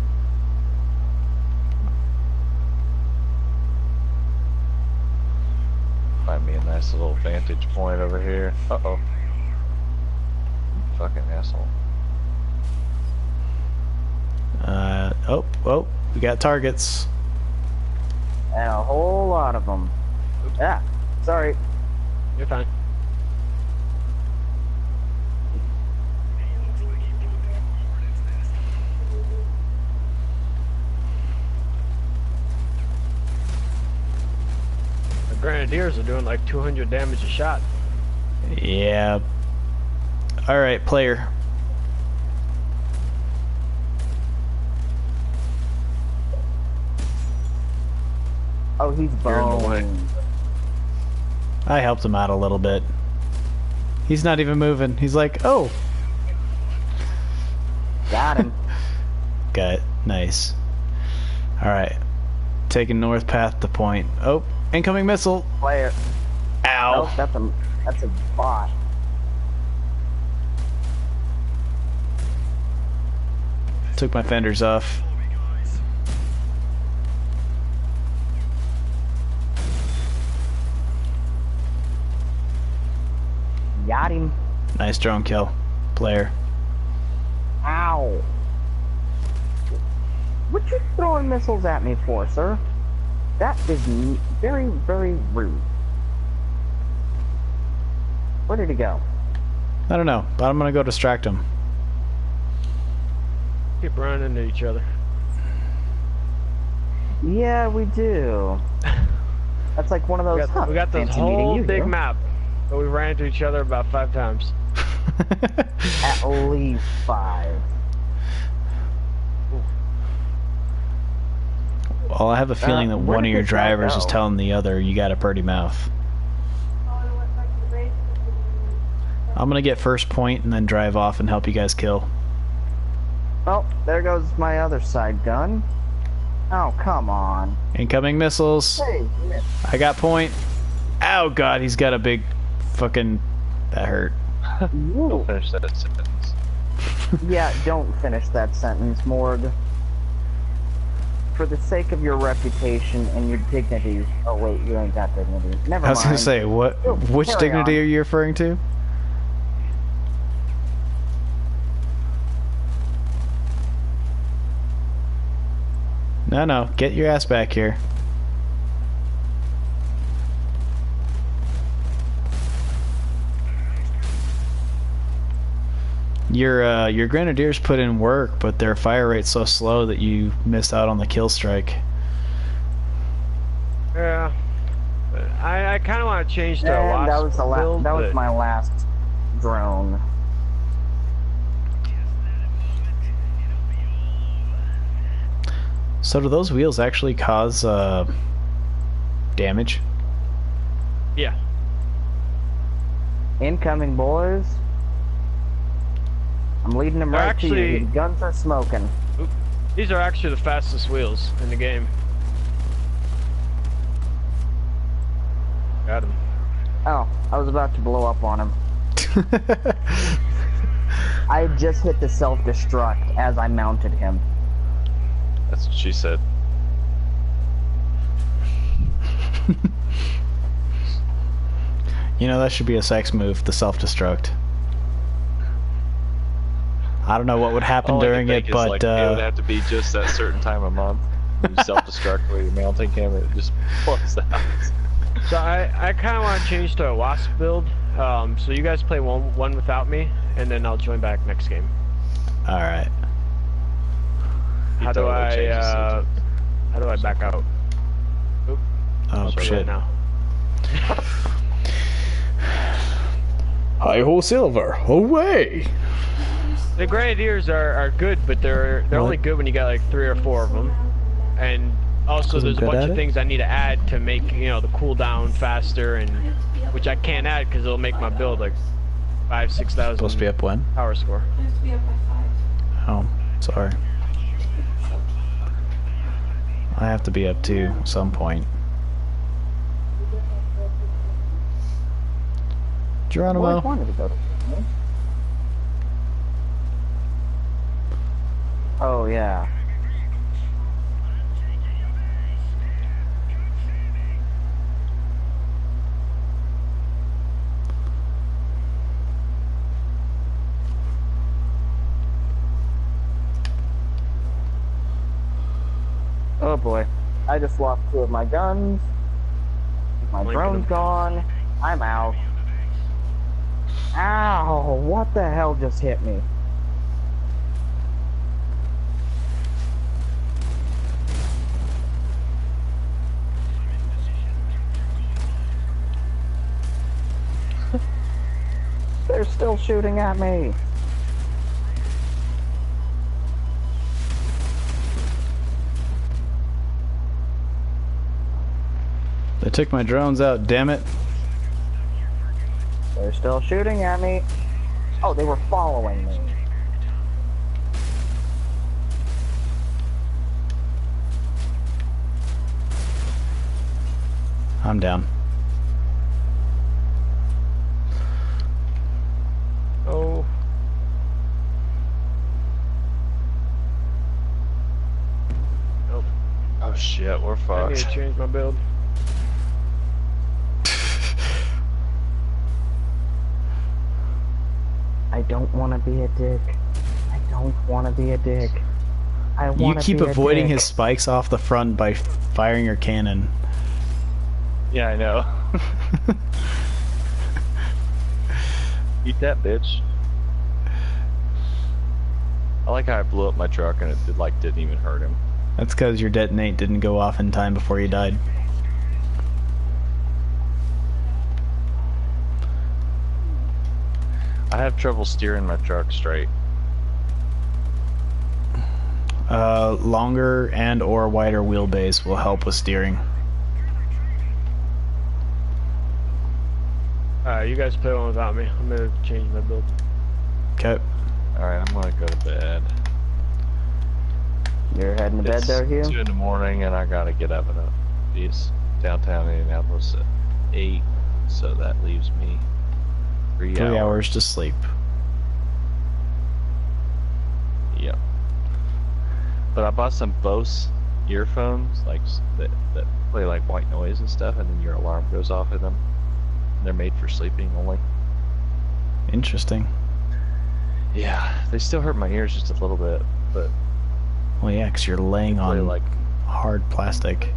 Find me a nice little vantage point over here. Uh-oh. Fucking asshole. Oh, we got targets. And a whole lot of them. Ah, sorry. You're fine. The Grenadiers are doing like 200 damage a shot. Yeah. Alright, player. Oh, he's You're in the way. boned. I helped him out a little bit. He's not even moving. He's like, oh. Got him. Got it. Nice. Alright. Taking north path to point. Oh, incoming missile. Player. Ow. Nope, that's a bot. Took my fenders off. Got him. Nice drone kill, player. Ow. What you throwing missiles at me for, sir? That is very, very rude. Where did he go? I don't know, but I'm gonna go distract him. Keep running into each other. Yeah, we do. That's like one of those. We got this fancy meeting whole you big here. map, but we ran into each other about 5 times. At least 5. Well, I have a feeling that where one of did your this guy drivers is go? telling the other, you got a pretty mouth. I'm gonna get first point and then drive off and help you guys kill. Oh, there goes my other side gun. Oh, come on. Incoming missiles. Hey, I got point. Ow, God, he's got a big fucking... That hurt. Don't finish that sentence. yeah, don't finish that sentence, Morg. For the sake of your reputation and your dignity. Oh, wait, you ain't got dignity. Never mind. I was gonna say, what? Oh, Which carry dignity on. are you referring to? No, get your ass back here. Your grenadiers put in work, but their fire rate's so slow that you missed out on the kill strike. Yeah. I kind of want to change to a And that Wasp was build, that was but my last drone. So do those wheels actually cause damage? yeah. Incoming, boys. I'm leading them They're right to actually- you. The guns are smoking. These are actually the fastest wheels in the game. Got him. Oh, I was about to blow up on him. I had just hit the self-destruct as I mounted him. That's what she said. You know, that should be a sex move, the self-destruct. I don't know what would happen All I can during think it, is, but like, it would have to be just that certain time of month. You self-destruct where you're mounting him, and it just blows out. So I kind of want to change to a wasp build. So you guys play one without me, and then I'll join back next game. All right. How do I back out? Oop. Oh I'll shit! now. Hi ho silver, away! The grenadiers are good, but they're only good when you got like 3 or 4 of them, and also 'Cause I'm there's a good bunch at of it? things I need to add to make the cooldown faster, and which I can't add because it'll make my build like 5,000-6,000 Supposed to be up when? power score. It has to be up by 5. Oh, sorry. I have to be up too at some point. Well, I Geronimo. wanted to go to. Oh yeah. Oh boy. I just lost 2 of my guns. My Linking drone's them. gone. I'm out. Ow! What the hell just hit me? They're still shooting at me. They took my drones out, damn it. They're still shooting at me. Oh, they were following me. I'm down. Oh. Nope. Oh shit, we're I need fucked. to change my build. I don't want to be a dick. I don't want to be a dick. I You want to keep be a avoiding dick. his spikes off the front by firing your cannon. Yeah, I know. Eat that, bitch. I like how I blew up my truck and it didn't even hurt him. That's because your detonate didn't go off in time before you died. I have trouble steering my truck straight. Longer and or wider wheelbase will help with steering. You guys play one without me. I'm gonna change my build. Okay. Alright, I'm gonna go to bed. You're heading to bed It's there, Hugh? 2 in the morning and I gotta get up at downtown Indianapolis at 8, so that leaves me 3 3 hours to sleep. Yep. But I bought some Bose earphones, like that play like white noise and stuff, and then your alarm goes off in them. They're made for sleeping only. Interesting. Yeah, they still hurt my ears just a little bit, but Well, yeah, 'cause you're laying they play on like hard plastic.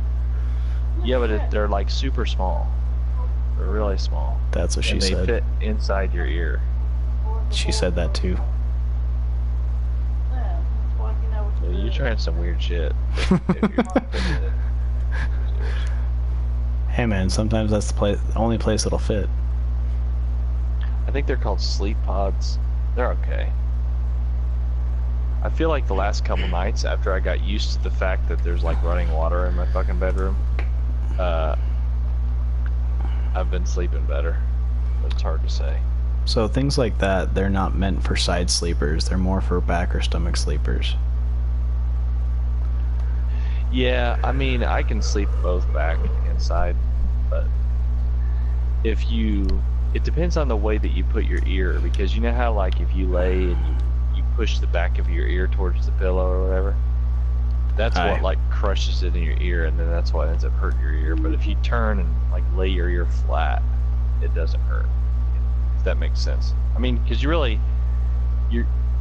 yeah, but they're like super small. They're really small. That's what she and they said. fit inside your ear. She said that too. So you're trying some weird shit. Hey man, sometimes that's the only place it'll fit. I think they're called sleep pods. They're okay. I feel like the last couple nights after I got used to the fact that there's like running water in my fucking bedroom, I've been sleeping better. But it's hard to say. So things like that, they're not meant for side sleepers. They're more for back or stomach sleepers. Yeah, I mean, I can sleep both back and side, but it depends on the way that you put your ear, because you know how like if you lay and you push the back of your ear towards the pillow or whatever, that's Aye. what like crushes it in your ear, and then that's what ends up hurting your ear. But if you turn and like lay your ear flat, it doesn't hurt. If that makes sense. I mean, because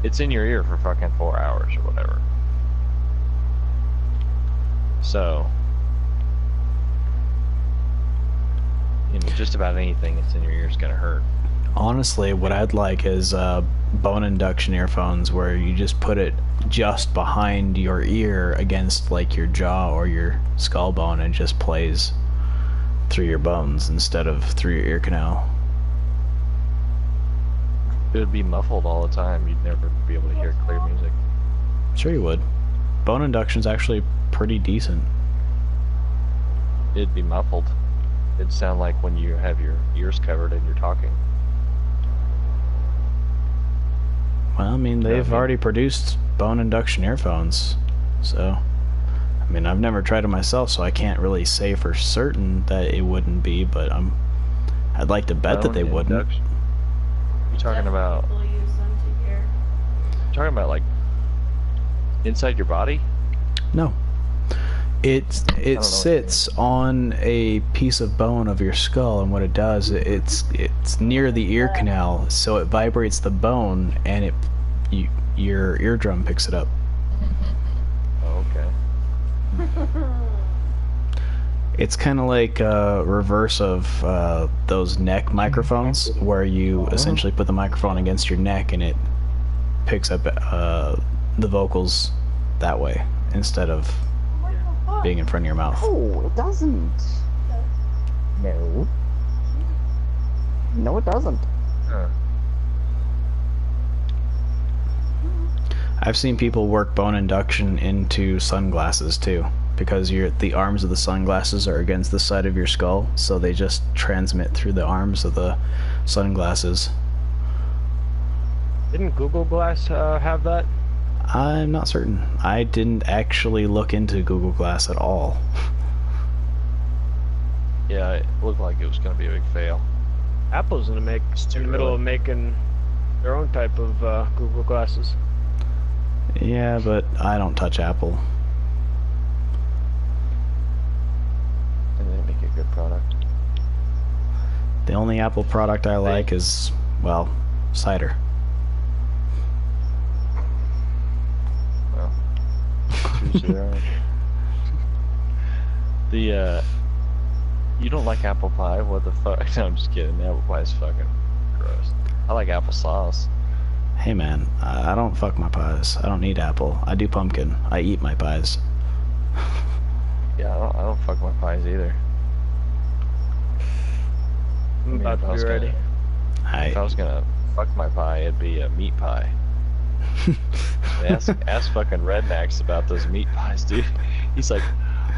it's in your ear for fucking 4 hours or whatever. So, you know, just about anything that's in your ear is gonna hurt. Honestly, what I'd like is bone induction earphones where you just put it just behind your ear against like your jaw or your skull bone and it just plays through your bones instead of through your ear canal. It would be muffled all the time. You'd never be able to hear clear music. Sure you would. Bone induction's actually pretty decent. It'd be muffled. It'd sound like when you have your ears covered and you're talking. Well, I mean, they've Yeah, already produced bone induction earphones, so... I mean, I've never tried it myself, so I can't really say for certain that it wouldn't be, but I'd like to bet that they Bone wouldn't. induction. You're talking about... People use them to hear. You're talking about, like, inside your body? No. It know what you sits on a piece of bone of your skull, and what it does, it's near the ear canal, so it vibrates the bone, and your eardrum picks it up. Oh, okay. It's kind of like a reverse of those neck microphones, where you essentially put the microphone against your neck, and it picks up the vocals that way, instead of being in front of your mouth. Oh, it doesn't. No. No, it doesn't. Huh. I've seen people work bone induction into sunglasses too, because the arms of the sunglasses are against the side of your skull, so they just transmit through the arms of the sunglasses. Didn't Google Glass have that? I'm not certain. I didn't actually look into Google Glass at all. Yeah, it looked like it was going to be a big fail. Apple's in the middle of making their own type of Google Glasses. Yeah, but I don't touch Apple. And they make a good product. The only Apple product I like is, well, cider. Well, choose your own. You don't like apple pie? What the fuck? No, I'm just kidding. Apple pie is fucking gross. I like applesauce. Hey man, I don't fuck my pies. I don't need apple. I do pumpkin. I eat my pies. Yeah, I don't fuck my pies either. I'm mean, about if I to was be ready. If I was gonna fuck my pie, it'd be a meat pie. Ask fucking rednecks about those meat pies, dude. He's like,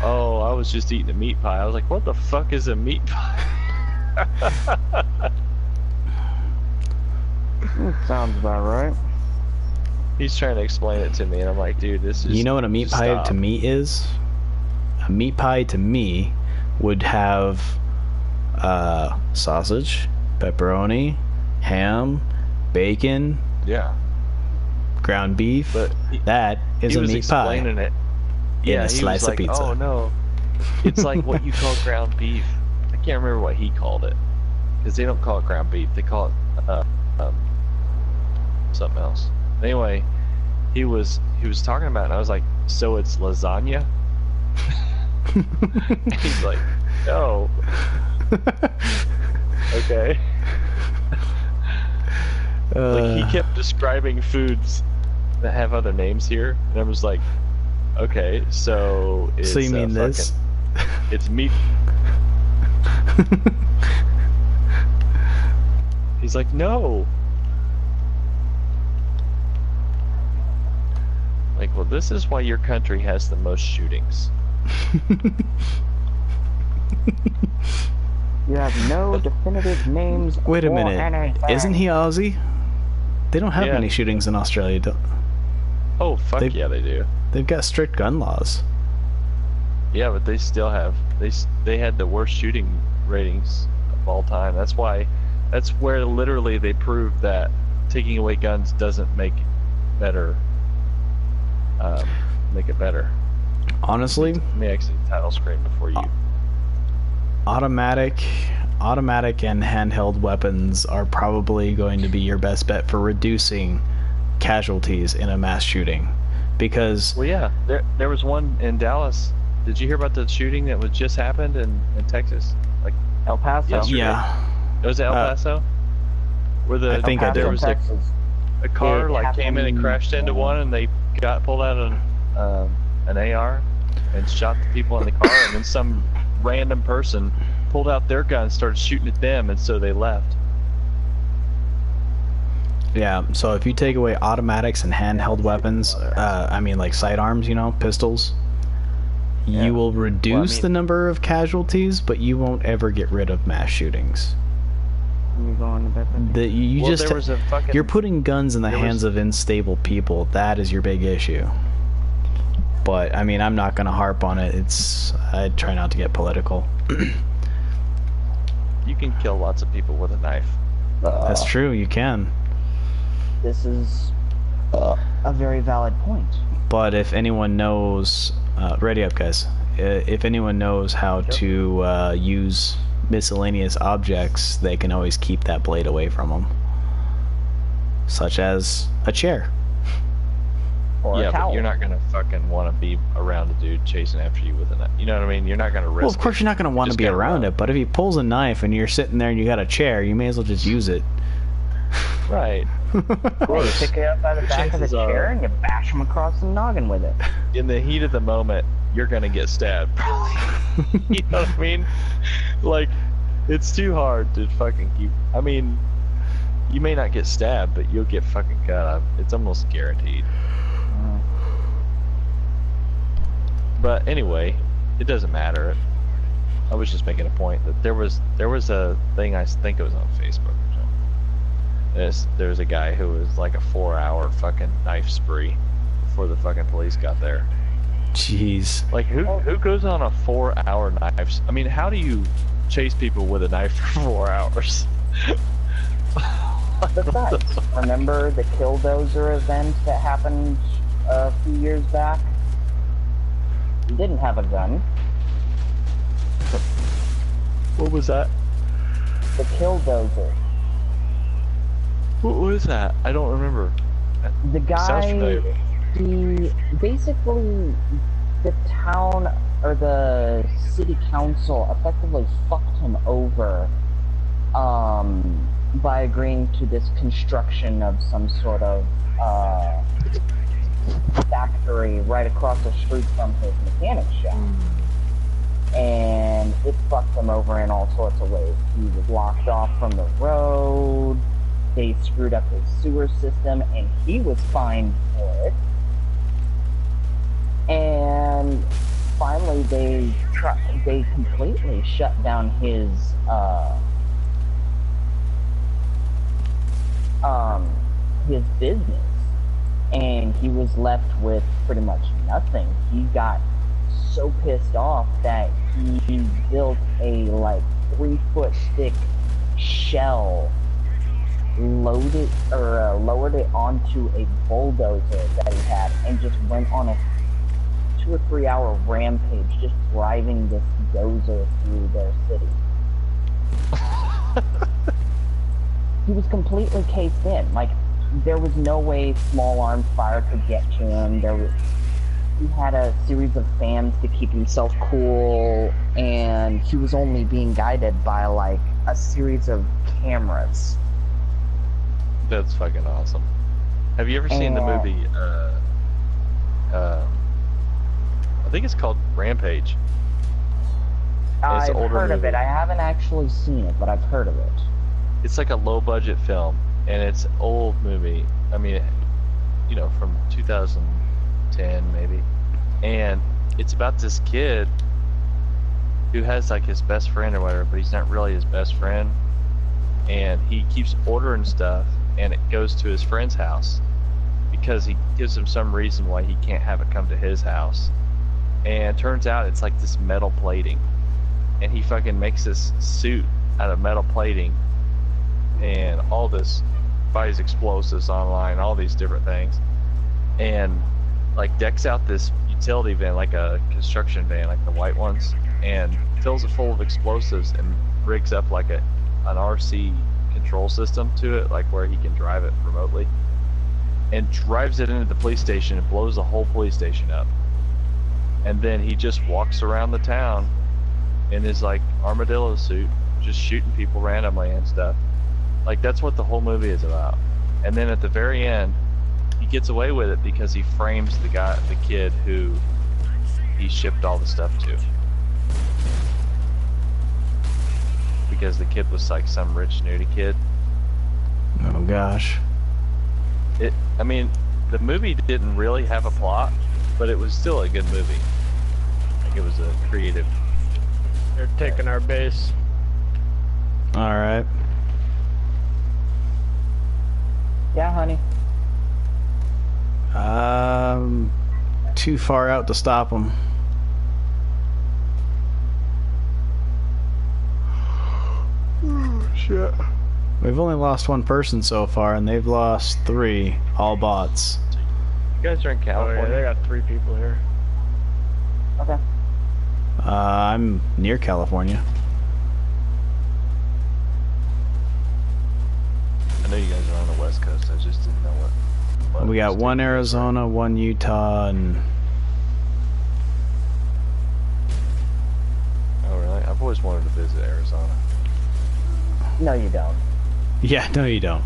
oh, I was just eating a meat pie. I was like, what the fuck is a meat pie? Sounds about right. He's trying to explain it to me, and I'm like, dude, this is... You know what a meat pie to me is? A meat pie to me would have sausage, pepperoni, ham, bacon, Yeah. ground beef. But that is he a was meat pie. explaining it. In a he slice was of like, pizza. oh no, it's like what you call ground beef. I can't remember what he called it, because they don't call it ground beef. They call it something else. Anyway, he was talking about it, and I was like, so it's lasagna? And he's like, no. Okay. Like, he kept describing foods that have other names here, and I was like, okay, so it's so you mean this? It's meat. He's like, no. Like, well, this is why your country has the most shootings. You have no definitive names. Wait a or minute. anything. Isn't he Aussie? They don't have Yeah. many shootings in Australia. Oh, fuck They've- yeah, they do. They've got strict gun laws. Yeah, but they still have. They had the worst shooting ratings of all time. That's where literally they proved that taking away guns doesn't make better. Make it better. Honestly, Let me exit the title screen before you. automatic and handheld weapons are probably going to be your best bet for reducing casualties in a mass shooting, because Well, yeah, there was one in Dallas Did you hear about the shooting that was just happened in Texas? Like El Paso. Yesterday. Yeah. Was it El Paso? Where the I think I there did. was Texas. a car It like came in and happened, crashed into one, and they pulled out an AR and shot the people in the car, and then some random person pulled out their gun and started shooting at them, and so they left. Yeah, so if you take away automatics and handheld weapons, I mean like sidearms, you know, pistols, Yeah. you will reduce mean- the number of casualties, but you won't ever get rid of mass shootings. You going to bed? You Well, just there was a fucking. you're putting guns in the there was- hands of unstable people. That is your big issue. But I mean, I'm not going to harp on it. I try not to get political. You can kill lots of people with a knife. That's true, you can. This is a very valid point. But if anyone knows, ready up, guys. If anyone knows how to use miscellaneous objects, they can always keep that blade away from them. Such as a chair. Or Yeah, a towel. but you're not gonna fucking want to be around a dude chasing after you with a knife. You know what I mean? You're not gonna risk. Well, of course it. you're not going to want to Just be gotta around run. it, but if he pulls a knife and you're sitting there and you got a chair, you may as well just use it. Right. Well, you course. pick it up by the back of the Chances are- chair and you bash him across the noggin with it. In the heat of the moment, you're gonna get stabbed. Probably. You know what I mean? Like, it's too hard to fucking keep. I mean, you may not get stabbed, but you'll get fucking cut up. It's almost guaranteed. But anyway, it doesn't matter. I was just making a point that there was a thing, I think it was on Facebook or something. There was a guy who was like a 4-hour fucking knife spree before the fucking police got there. Jeez. Like who goes on a 4-hour knife? I mean, how do you chase people with a knife for 4 hours? Besides, remember the Killdozer event that happened a few years back? He didn't have a gun. What was that? The Killdozer. What was that? I don't remember. The Sounds guy, familiar. he basically, the town or the city council effectively fucked him over by agreeing to this construction of some sort of factory right across the street from his mechanic shop. And it fucked him over in all sorts of ways. He was locked off from the road, they screwed up his sewer system, and he was fined for it. And finally they completely shut down his business, and he was left with pretty much nothing. He got so pissed off that he built a like 3-foot thick shell, lowered it onto a bulldozer that he had, and just went on a 2 or 3 hour rampage, just driving this dozer through their city. He was completely cased in. Like, there was no way small arms fire could get to him. He had a series of fans to keep himself cool, and he was only being guided by like a series of cameras. That's fucking awesome. Have you ever seen the movie? I think it's called Rampage. It's I've an older heard of movie. it. I haven't actually seen it, but I've heard of it. It's like a low budget film, and it's an old movie. I mean, you know, from 2010 maybe. And it's about this kid who has like his best friend or whatever, but he's not really his best friend. And he keeps ordering stuff, and it goes to his friend's house because he gives him some reason why he can't have it come to his house. And it turns out it's like this metal plating, and he fucking makes this suit out of metal plating and all this, buys explosives online, all these different things, and like decks out this utility van, like a construction van, like the white ones, and fills it full of explosives and rigs up like an RC control system to it, like where he can drive it remotely, and drives it into the police station and blows the whole police station up. and then he just walks around the town in his like armadillo suit, just shooting people randomly and stuff. Like that's what the whole movie is about. And then at the very end, he gets away with it because he frames the kid who he shipped all the stuff to. Because the kid was like some rich nudie kid. Oh gosh. I mean, the movie didn't really have a plot, but it was still a good movie. Like it was a creative. They're taking our base. All right. Yeah, honey. Too far out to stop them. Shit. We've only lost one person so far, and they've lost 3, all bots. You guys are in Oh California. yeah, they got 3 people here. Okay. I'm near California. I know you guys are on the West Coast. I just didn't know what We got state one you guys were. Arizona, one Utah, and Oh really? I've always wanted to visit Arizona. No, you don't. yeah, no, you don't.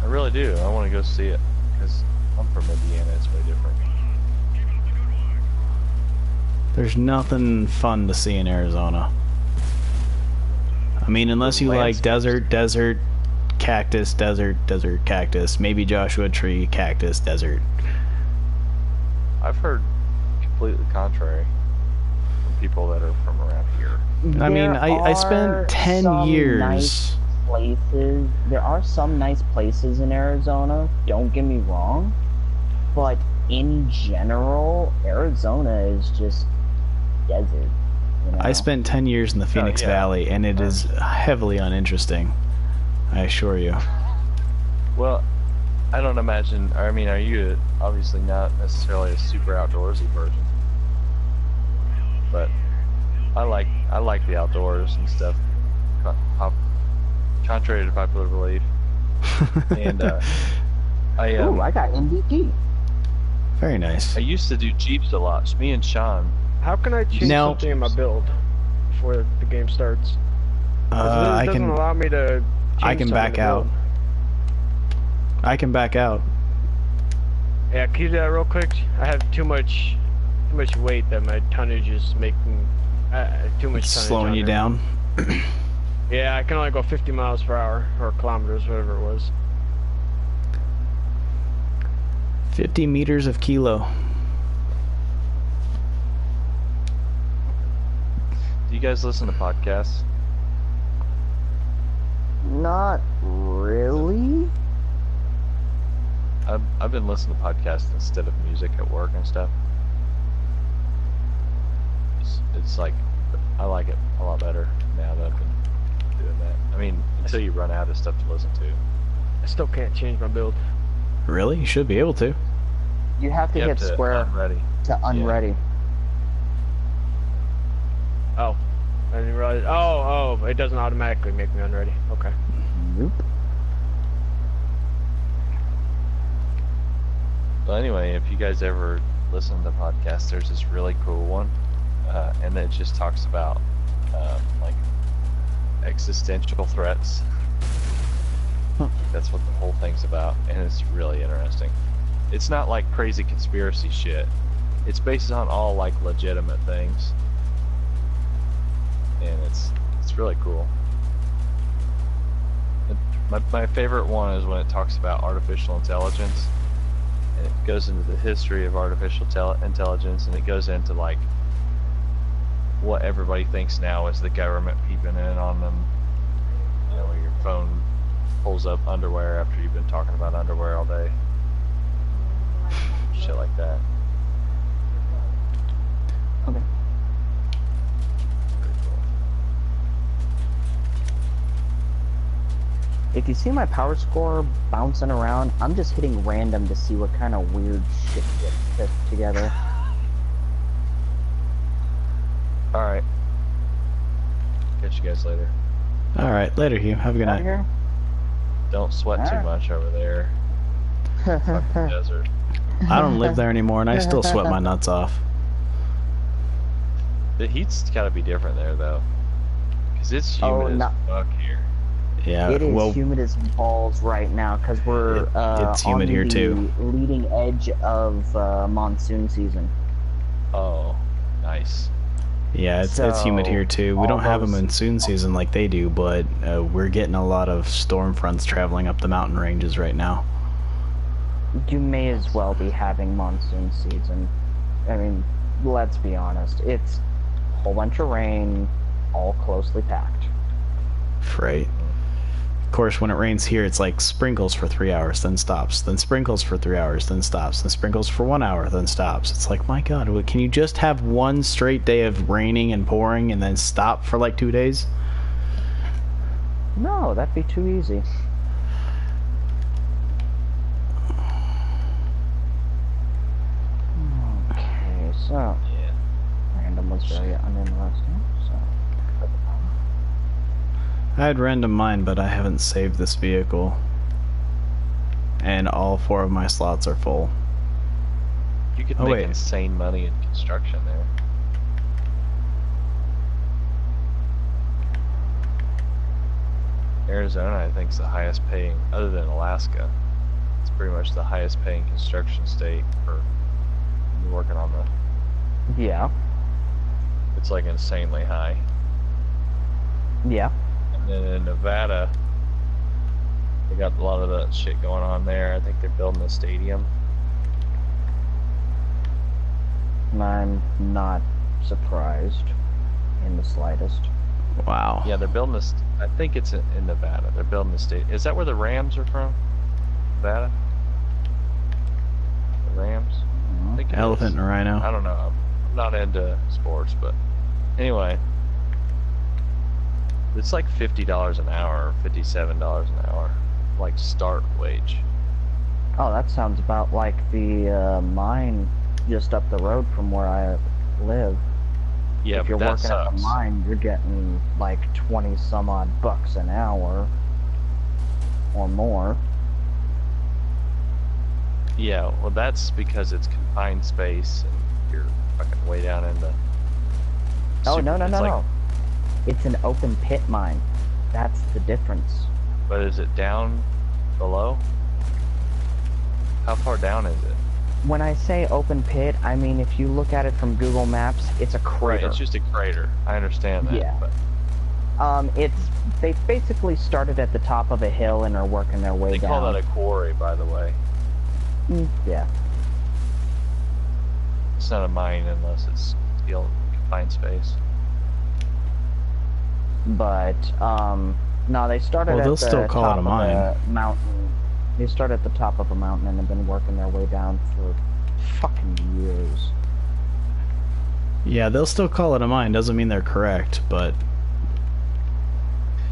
I really do. I want to go see it because I'm from Indiana. It's way different. There's nothing fun to see in Arizona. I mean, unless you like desert, cactus, desert, cactus, maybe Joshua Tree, cactus, desert. I've heard completely contrary from people that are from around here. I mean, There I are spent 10 some years. nice places. There are some nice places in Arizona. Don't get me wrong, but in general, Arizona is just desert. You know? I spent 10 years in the Phoenix yeah. Valley, and it is heavily uninteresting. I assure you. Well, I don't imagine. I mean, are you obviously not necessarily a super outdoorsy person? But I like the outdoors and stuff. Contrary to popular belief, and Ooh, I got MVP. Very nice. I used to do Jeeps a lot. Me and Sean. How can I change No. something in my build before the game starts? It I doesn't can allow me to. I change can something back to out. build. I can back out. Yeah, can you do that real quick? I have too much weight that my tonnage is making. Too much It's tonnage. slowing on you there. down. Yeah, I can only go 50 miles per hour or kilometers, whatever it was. 50 meters of kilo. Do you guys listen to podcasts? Not really. I've been listening to podcasts instead of music at work and stuff. It's like I like it a lot better now that I've been doing that. I mean, until you run out of stuff to listen to. I still can't change my build. Really? You should be able to. You have to You have hit to square unready. to unready. Oh, I didn't realize. Oh, it doesn't automatically make me unready. Okay. Nope. Well, anyway, if you guys ever listen to podcasts, there's this really cool one, and it just talks about like existential threats. That's what the whole thing's about, and it's really interesting. It's not like crazy conspiracy shit. It's based on all like legitimate things, and it's really cool. My favorite one is when it talks about artificial intelligence. And it goes into the history of artificial intelligence, and it goes into like what everybody thinks now is the government peeping in on them. You know, where your phone pulls up underwear after you've been talking about underwear all day. Shit like that. Okay. Pretty cool. If you see my power score bouncing around, I'm just hitting random to see what kind of weird shit gets put together. Alright. Catch you guys later. All right, later, Hugh. Have a good Out night. here? Don't sweat too Alright. much over there. Fucking desert. I don't live there anymore, and I still sweat my nuts off. The heat's got to be different there though, because it's humid as fuck here. Yeah, It is well, humid as balls right now because we're it's humid on here the too. leading edge of monsoon season. Oh, nice. Yeah, it's humid So, here too. We don't have a all those- monsoon season like they do, but we're getting a lot of storm fronts traveling up the mountain ranges right now. You may as well be having monsoon season. I mean, let's be honest. It's a whole bunch of rain, all closely packed. Right. Of course, when it rains here, it's like sprinkles for 3 hours, then stops, then sprinkles for 3 hours, then stops, then sprinkles for 1 hour, then stops. It's like, my God, can you just have one straight day of raining and pouring and then stop for like 2 days? No, that'd be too easy. Okay, so Yeah. random was very uninteresting. So I had random mine, but I haven't saved this vehicle. And all 4 of my slots are full. You could Oh, make wait. insane money in construction there. Arizona, I think, is the highest paying, other than Alaska. It's pretty much the highest paying construction state for when you're working on the. yeah, It's like insanely high. yeah. And then in Nevada, they got a lot of that shit going on there. I think they're building a stadium. I'm not surprised in the slightest. Wow. Yeah, they're building this. I think it's in Nevada. They're building the state. Is that where the Rams are from? Nevada? The Rams? I think it Elephant is. and a rhino. I don't know. I'm not into sports, but anyway. It's like $50 an hour, or $57 an hour. Like start wage. Oh, that sounds about like the mine just up the road from where I live. Yeah, If you're but that working at the sucks. mine, you're getting like 20 some odd bucks an hour or more. Yeah, well that's because it's confined space and you're fucking way down in the. Oh, no, it's like- no. It's an open pit mine. That's the difference. But is it down below? How far down is it? When I say open pit, I mean if you look at it from Google Maps, it's a Right, crater. it's just a crater. I understand that. Yeah. But They basically started at the top of a hill and are working their way they down. call that a quarry, by the way. Yeah. It's not a mine unless it's still confined space. But no, they started Well, at they'll the still call it top a of mine. a mountain. They started at the top of a mountain and have been working their way down for fucking years. Yeah, they'll still call it a mine. Doesn't mean they're correct, but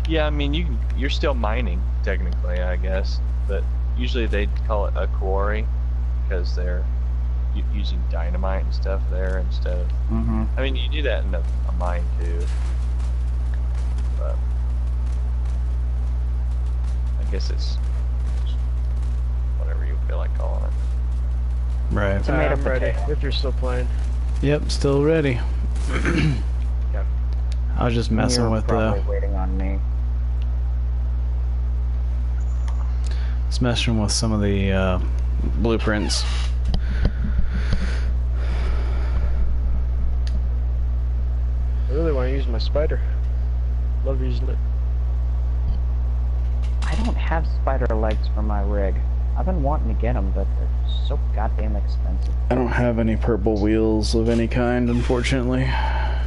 Yeah, I mean you're still mining technically, I guess, but usually they call it a quarry because they're using dynamite and stuff there instead of. Mm-hmm. I mean, you do that in a mine too, but I guess it's whatever you feel like calling it. right. Tomato I'm ready, potato. if you're still playing. Yep, still ready. I was just messing You're with probably waiting on me. just messing with some of the blueprints. I really want to use my spider. Love using it. I don't have spider legs for my rig. I've been wanting to get them, but they're so goddamn expensive. I don't have any purple wheels of any kind, unfortunately. I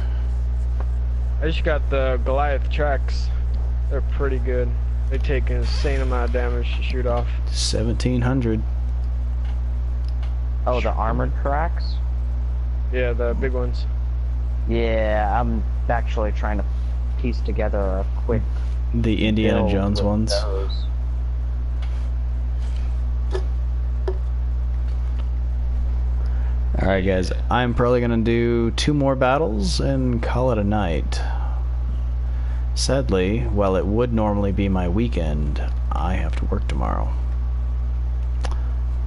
just got the Goliath tracks. They're pretty good. They take an insane amount of damage to shoot off. 1700. Oh, the armored tracks? Yeah, the big ones. Yeah, I'm actually trying to piece together a quick The Indiana build Jones with ones. those. Alright guys, I'm probably gonna do 2 more battles and call it a night. Sadly, while it would normally be my weekend, I have to work tomorrow.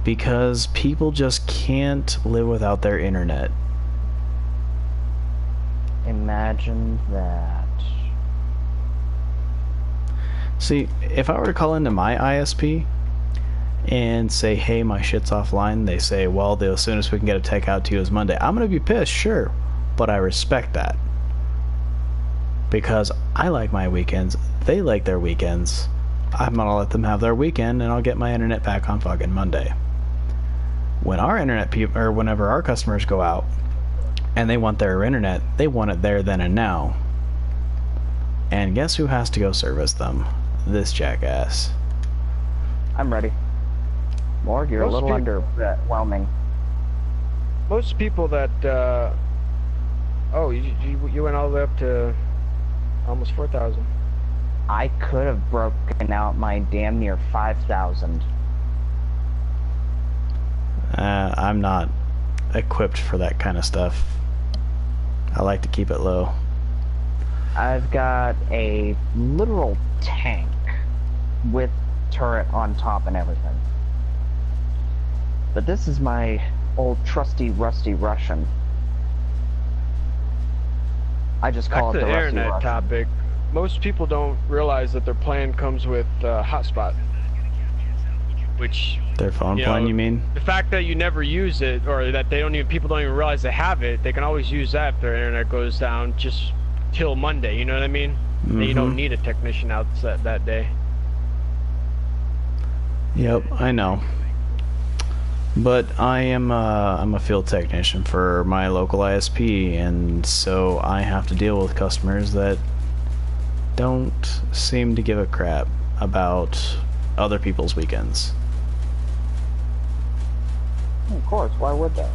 Because people just can't live without their internet. Imagine that. See, if I were to call into my ISP and say, hey, my shit's offline, they say, well, the soonest we can get a tech out to you is Monday. I'm going to be pissed, sure, but I respect that. Because I like my weekends, they like their weekends. I'm going to let them have their weekend, and I'll get my internet back on fucking Monday. When our internet or whenever our customers go out and they want their internet, they want it there, then, and now. And guess who has to go service them? This jackass. I'm ready. Morg, you're a little underwhelming. Most people that, oh, you went all the way up to almost 4,000. I could have broken out my damn near 5,000. I'm not equipped for that kind of stuff. I like to keep it low. I've got a literal tank with turret on top and everything. But this is my old trusty rusty Russian. I just call Back it to the the rusty internet Russian. topic. Most people don't realize that their plan comes with hotspot. Which, Their phone plan, you mean? the fact that you never use it, or that people don't even realize they have it, they can always use that if their internet goes down just till Monday, you know what I mean? Mm-hmm. And you don't need a technician out that day. Yep, I know. But I'm a field technician for my local ISP, and so I have to deal with customers that don't seem to give a crap about other people's weekends. Of course, why would they?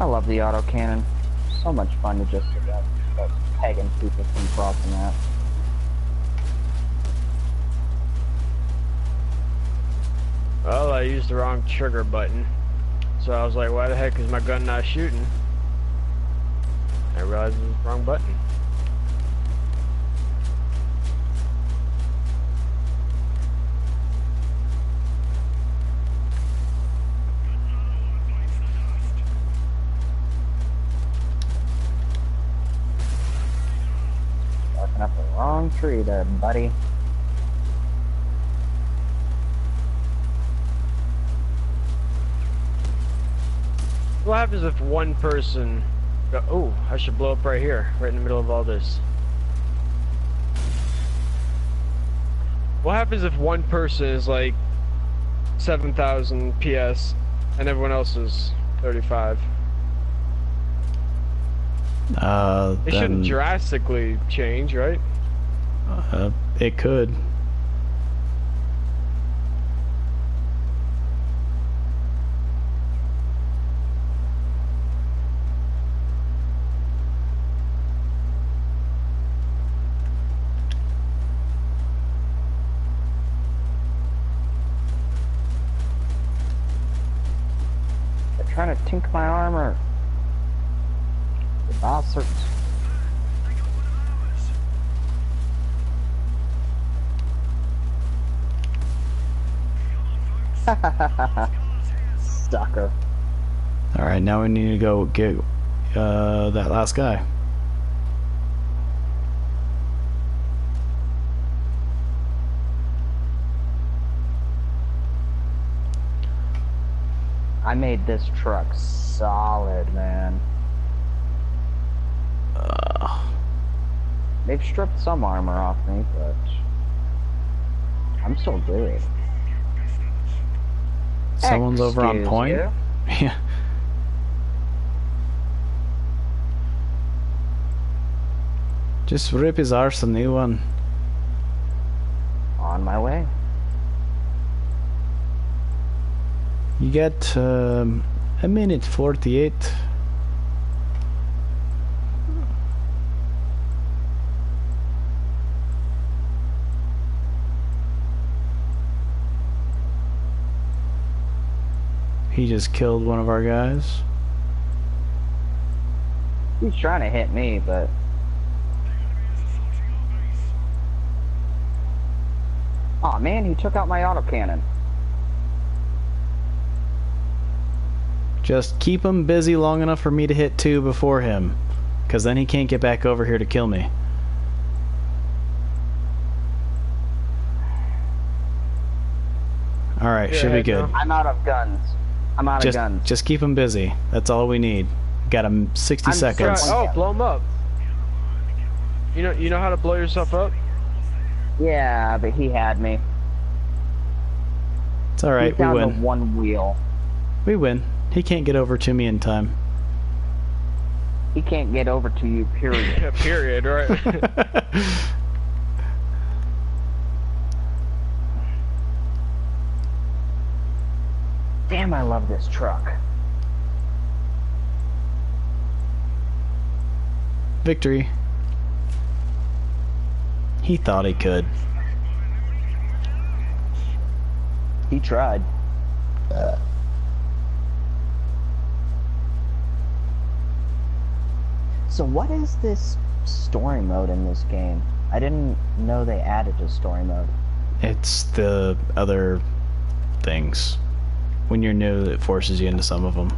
I love the autocannon. So much fun to just start pegging people from crossing that. Well, I used the wrong trigger button. So I was like, why the heck is my gun not shooting? I realized it was the wrong button. Barking up the wrong tree there, buddy. What happens if one person... Oh, I should blow up right here, right in the middle of all this. What happens if one person is like 7,000 PS and everyone else is 35? It shouldn't drastically change, right? It could. Trying to tink my armor. The bastards. Sucker. Alright, now we need to go get that last guy. I made this truck solid, man. They've stripped some armor off me, but I'm still good. Someone's over on Excuse point? you? Yeah. Just rip his arse a new one. On my way. You get a minute 48. He just killed one of our guys. He's trying to hit me, but aw man, he took out my autocannon. Just keep him busy long enough for me to hit 2 before him. Because then he can't get back over here to kill me. Alright, should be good. I'm out of guns. I'm out of guns. Just keep him busy. That's all we need. Got him 60 seconds. Oh, blow him up. You know how to blow yourself up? Yeah, but he had me. It's alright, we down win. to 1 wheel. We win. He can't get over to me in time. He can't get over to you, period. Yeah, period, right? Damn, I love this truck. Victory. He thought he could. He tried. So what is this story mode in this game? I didn't know they added a story mode. It's the other things. When you're new, it forces you into some of them.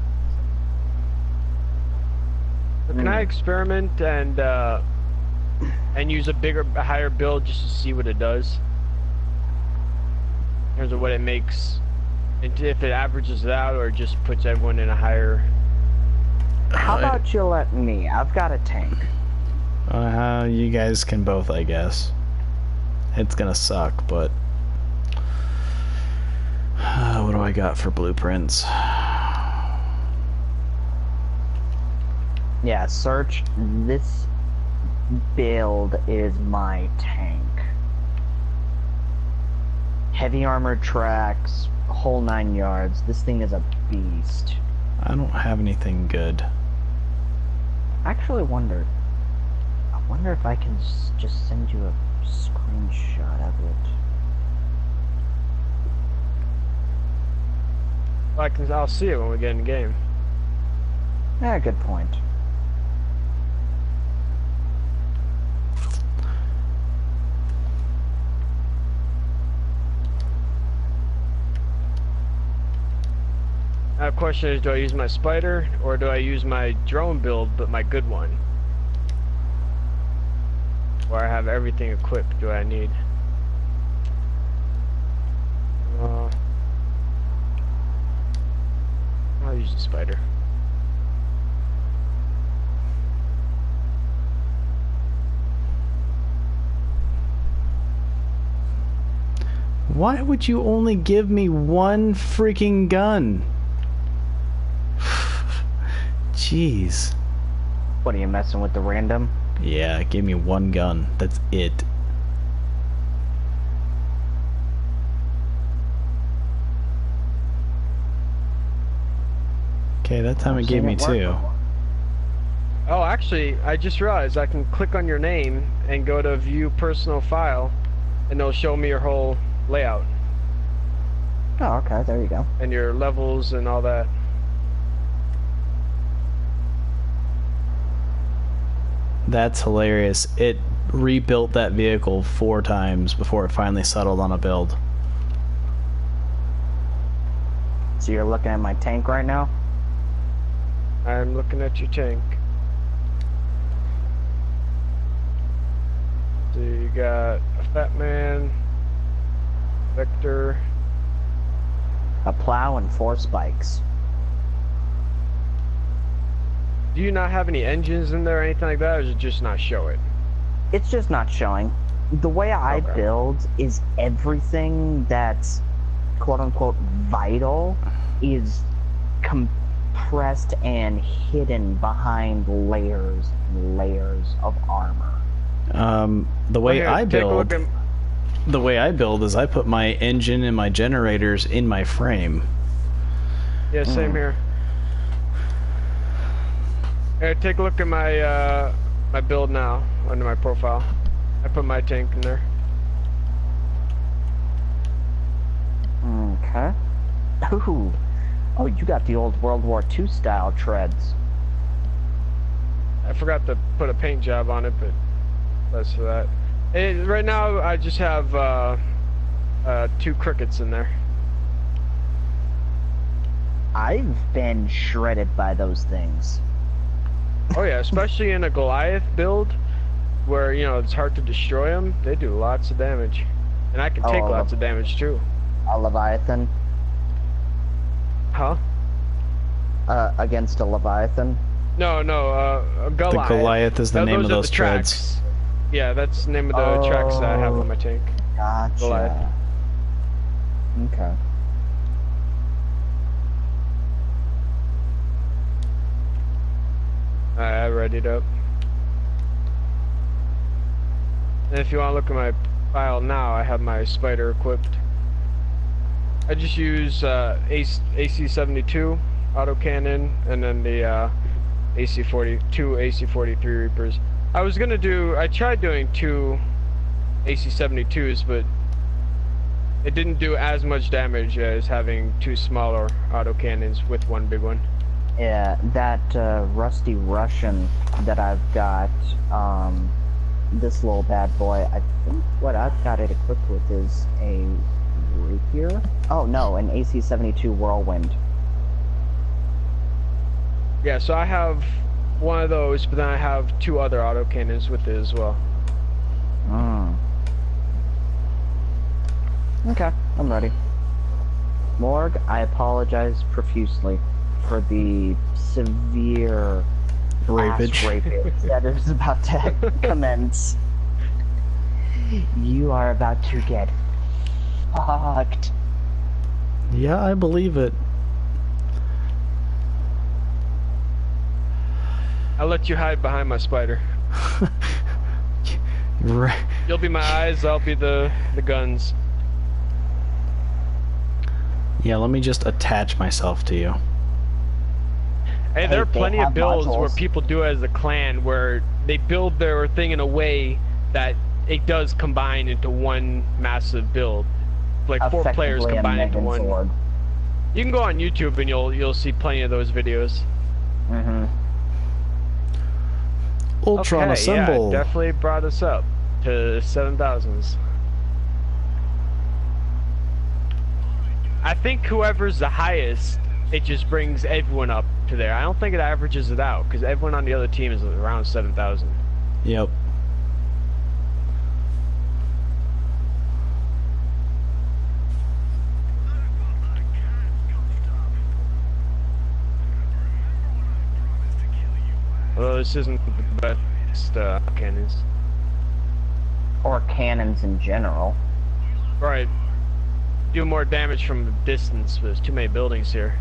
Can I experiment and use a higher build just to see what it does? In terms of what it makes, and if it averages it out or just puts everyone in a higher... How about you let me? I've got a tank. You guys can both, I guess. It's gonna suck, but... what do I got for blueprints? Yeah, search. This build is my tank. Heavy armored tracks, whole 9 yards. This thing is a beast. I don't have anything good. I actually wonder. I wonder if I can just send you a screenshot of it. I'll see it when we get in the game. Yeah, good point. Now the question is, do I use my spider or do I use my drone build but my good one? Where I have everything equipped do I need? I'll use the spider. Why would you only give me one freaking gun? Jeez. What, are you messing with the random? Yeah, give me one gun. That's it. Okay, that time it gave me 2. Oh, actually, I just realized I can click on your name and go to view personal file, and it'll show me your whole layout. Oh, okay, there you go. And your levels and all that. That's hilarious. It rebuilt that vehicle 4 times before it finally settled on a build. So you're looking at my tank right now? I'm looking at your tank. So you got a Fat Man, Vector, A plow and 4 spikes. Do you not have any engines in there or anything like that, or does it just not show it? It's just not showing. The way I build is everything that's quote-unquote vital is compressed and hidden behind layers and layers of armor. The way I build... The way I build is I put my engine and my generators in my frame. Yeah, same here. Here, take a look at my my build now under my profile. I put my tank in there. Okay. Ooh. Oh, you got the old World War II style treads. I forgot to put a paint job on it, but that's for that. Right now, I just have 2 crickets in there. I've been shredded by those things. Oh yeah, especially in a Goliath build, where you know it's hard to destroy them. They do lots of damage, and I can take lots of damage too. A Leviathan? Huh? Against a Leviathan? No, a Goliath. The Goliath is the name of those treads. Tracks. Yeah, that's the name of the tracks that I have on my tank. Gotcha. Goliath. Okay. Alright, I readied up. And if you want to look at my file now, I have my spider equipped. I just use AC-72 autocannon and then the AC-42 AC-43 Reapers. I tried doing 2 AC-72s, but it didn't do as much damage as having 2 smaller autocannons with 1 big one. Yeah, that rusty Russian that I've got, this little bad boy, I think what I've got it equipped with is a rapier? Oh no, an AC-72 Whirlwind. Yeah, so I have one of those, but then I have 2 other autocannons with it as well. Okay, I'm ready. Morg, I apologize profusely for the severe rapage that is about to commence. You are about to get fucked. Yeah, I believe it. I'll let you hide behind my spider. Right. You'll be my eyes, I'll be the guns. Yeah, let me just attach myself to you. Hey, there are plenty of builds modules where people do as a clan, where they build their thing in a way that it does combine into one massive build. Like 4 players combine into one. Sword. You can go on YouTube and you'll see plenty of those videos. Ultron assemble. Yeah, definitely brought us up to 7,000s. I think whoever's the highest, it just brings everyone up to there. I don't think it averages it out, because everyone on the other team is around 7,000. Yep. Although this isn't the best cannons. Or cannons in general. Right. Do more damage from a distance, but there's too many buildings here.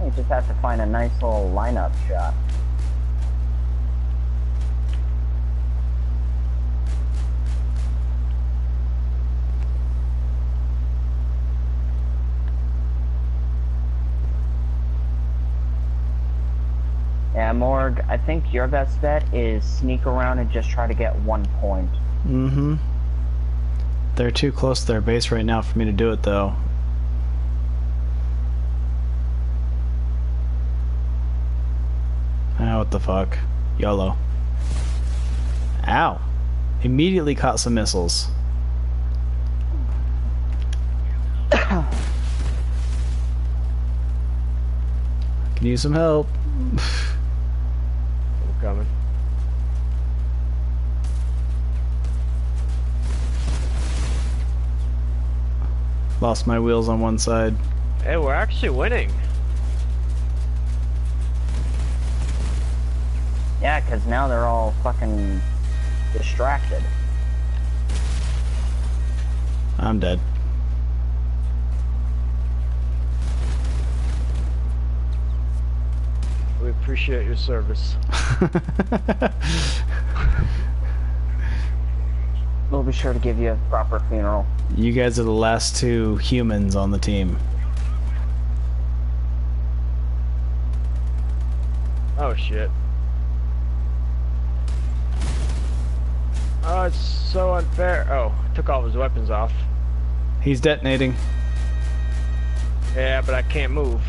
You just have to find a nice little lineup shot. Yeah, Morg, I think your best bet is sneak around and just try to get 1 point. Mm-hmm. They're too close to their base right now for me to do it, though. Ah, what the fuck. YOLO. Ow. Immediately caught some missiles. Can use some help. I'm coming. Lost my wheels on one side. Hey, we're actually winning. Yeah, because now they're all fucking distracted. I'm dead. We appreciate your service. We'll be sure to give you a proper funeral. You guys are the last 2 humans on the team. Oh shit. Oh, it's so unfair. Oh, took all his weapons off. He's detonating. Yeah, but I can't move.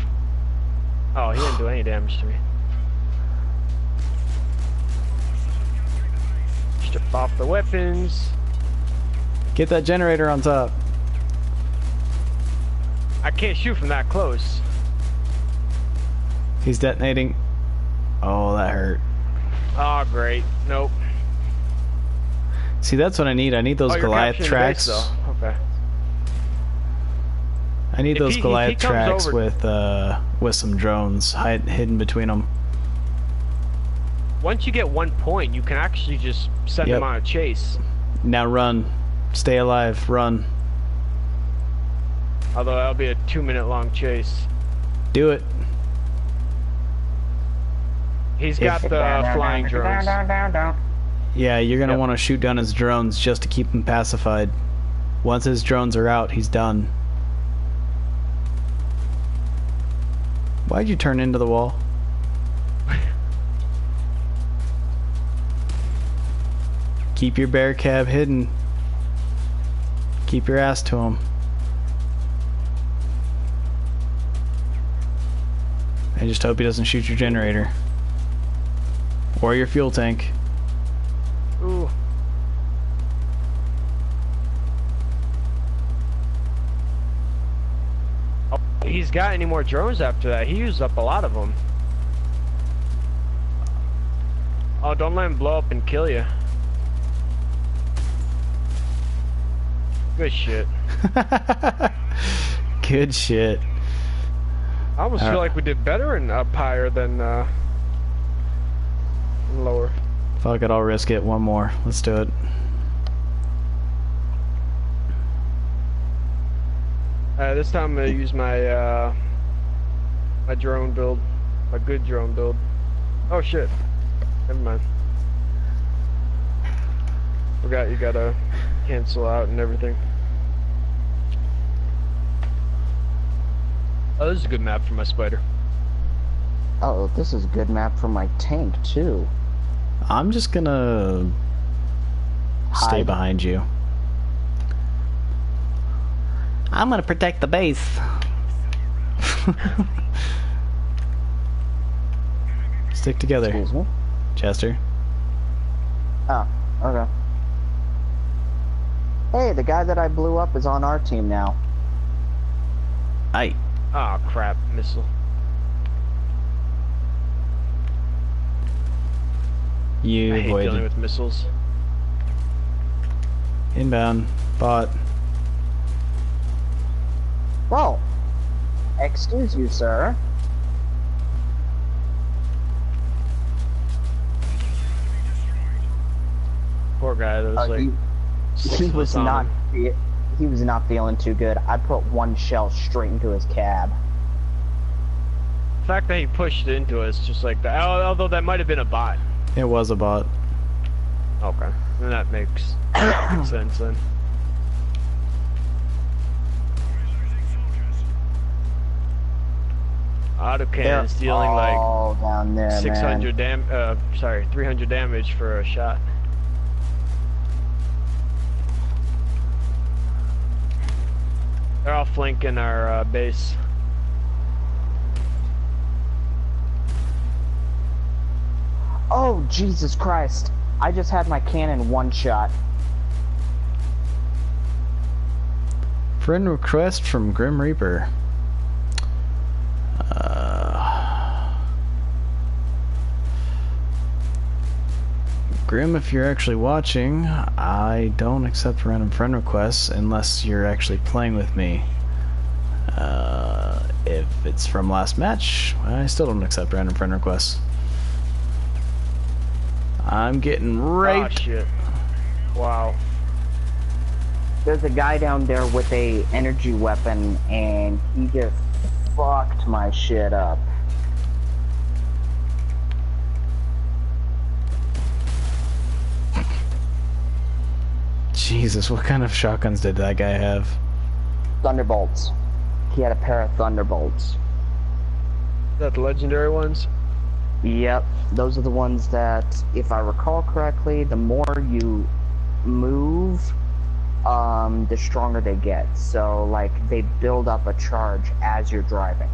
Oh, he didn't do any damage to me. Strip off the weapons. Get that generator on top. I can't shoot from that close. He's detonating. Oh, that hurt. Oh, great. Nope. See, that's what I need. I need those Oh, you're Goliath capturing the base, tracks. though. Okay. I need If those he Goliath comes tracks over- with some drones hidden between them. Once you get 1 point, you can actually just send Yep. them on a chase. Now run. Stay alive. Run. Although that'll be a 2-minute long chase. Do it. He's got the flying drones. Yeah, you're gonna Yep. want to shoot down his drones just to keep him pacified. Once his drones are out, he's done. Why'd you turn into the wall? Keep your bear cab hidden. Keep your ass to him. I just hope he doesn't shoot your generator. Or your fuel tank. Ooh. Oh, he's got any more drones after that? He used up a lot of them. Oh, don't let him blow up and kill you. Good shit. Good shit. I almost feel like we did better in up higher than lower. Fuck it, I'll risk it. One more. Let's do it. This time I'm gonna use my my drone build, my good drone build. Oh shit! Never mind. Forgot you gotta cancel out and everything. Oh, this is a good map for my spider. Oh, this is a good map for my tank too. I'm just gonna stay Hide. behind you. I'm gonna protect the base. Stick together, Excuse me. Chester. Oh, okay. Hey, the guy that I blew up is on our team now. Aye. Oh crap, missile. You I hate dealing avoided. with missiles. Inbound. Bot. Well, excuse you, sir. Poor guy that was like. He was six on not. him. He was not feeling too good. I put one shell straight into his cab. The fact that he pushed into us, just like that. Although that might have been a bot. It was a bot. Okay, then that makes sense then. They're Autocannon's dealing like all down there, 600 300 damage for a shot. They're all flanking our base. Oh, Jesus Christ. I just had my cannon one shot. Friend request from Grim Reaper. Grim, if you're actually watching, I don't accept random friend requests unless you're actually playing with me. If it's from last match, I still don't accept random friend requests. I'm getting Oh raped. shit. Wow. There's a guy down there with a energy weapon, and he just fucked my shit up. Jesus, what kind of shotguns did that guy have? Thunderbolts. He had a pair of Thunderbolts. Is that the legendary ones? Yep, those are the ones that, if I recall correctly, the more you move, the stronger they get. So, like, they build up a charge as you're driving.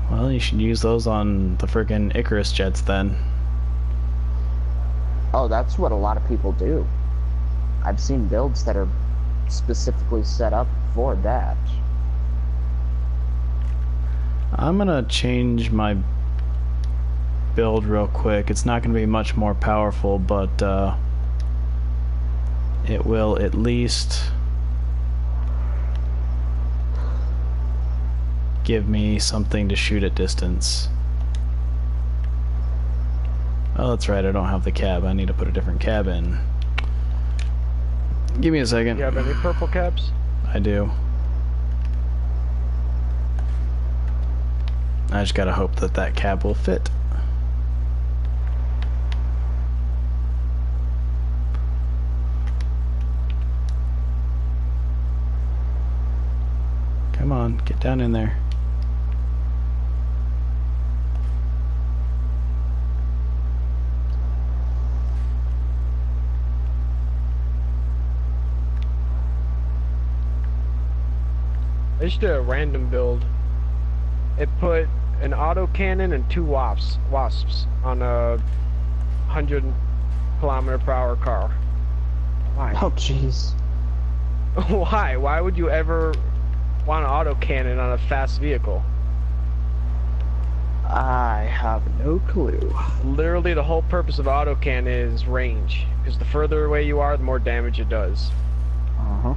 Well, you should use those on the friggin' Icarus jets then. Oh, that's what a lot of people do. I've seen builds that are specifically set up for that. I'm gonna change my build real quick. It's not gonna be much more powerful, but it will at least give me something to shoot at distance. Oh, that's right, I don't have the cab. I need to put a different cab in. Give me a second. You have any purple cabs? I do. I just gotta hope that that cab will fit. Come on, get down in there. I just did a random build. It put an autocannon and 2 wasps on a 100-kilometer-per-hour car. Why? Oh, jeez. Why? Why would you ever want an autocannon on a fast vehicle? I have no clue. Literally, the whole purpose of autocannon is range. Because the further away you are, the more damage it does. Uh-huh.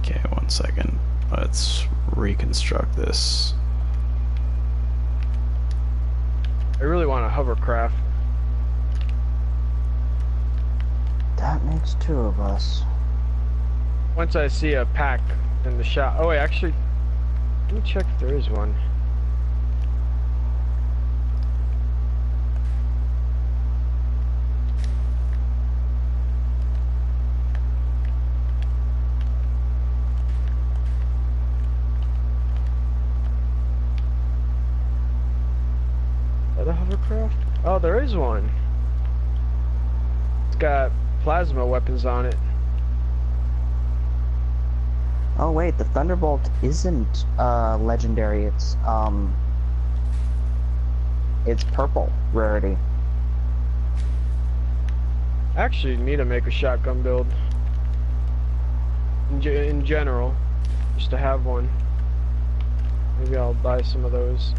Okay, 1 second. Let's reconstruct this. I really want a hovercraft. That makes 2 of us. Once I see a pack in the shop. Oh wait, actually, let me check if there is one. Is that a hovercraft? Oh, there is one. It's got plasma weapons on it. Oh wait, the Thunderbolt isn't legendary. It's purple rarity. Actually, need to make a shotgun build. In general, just to have one. Maybe I'll buy some of those.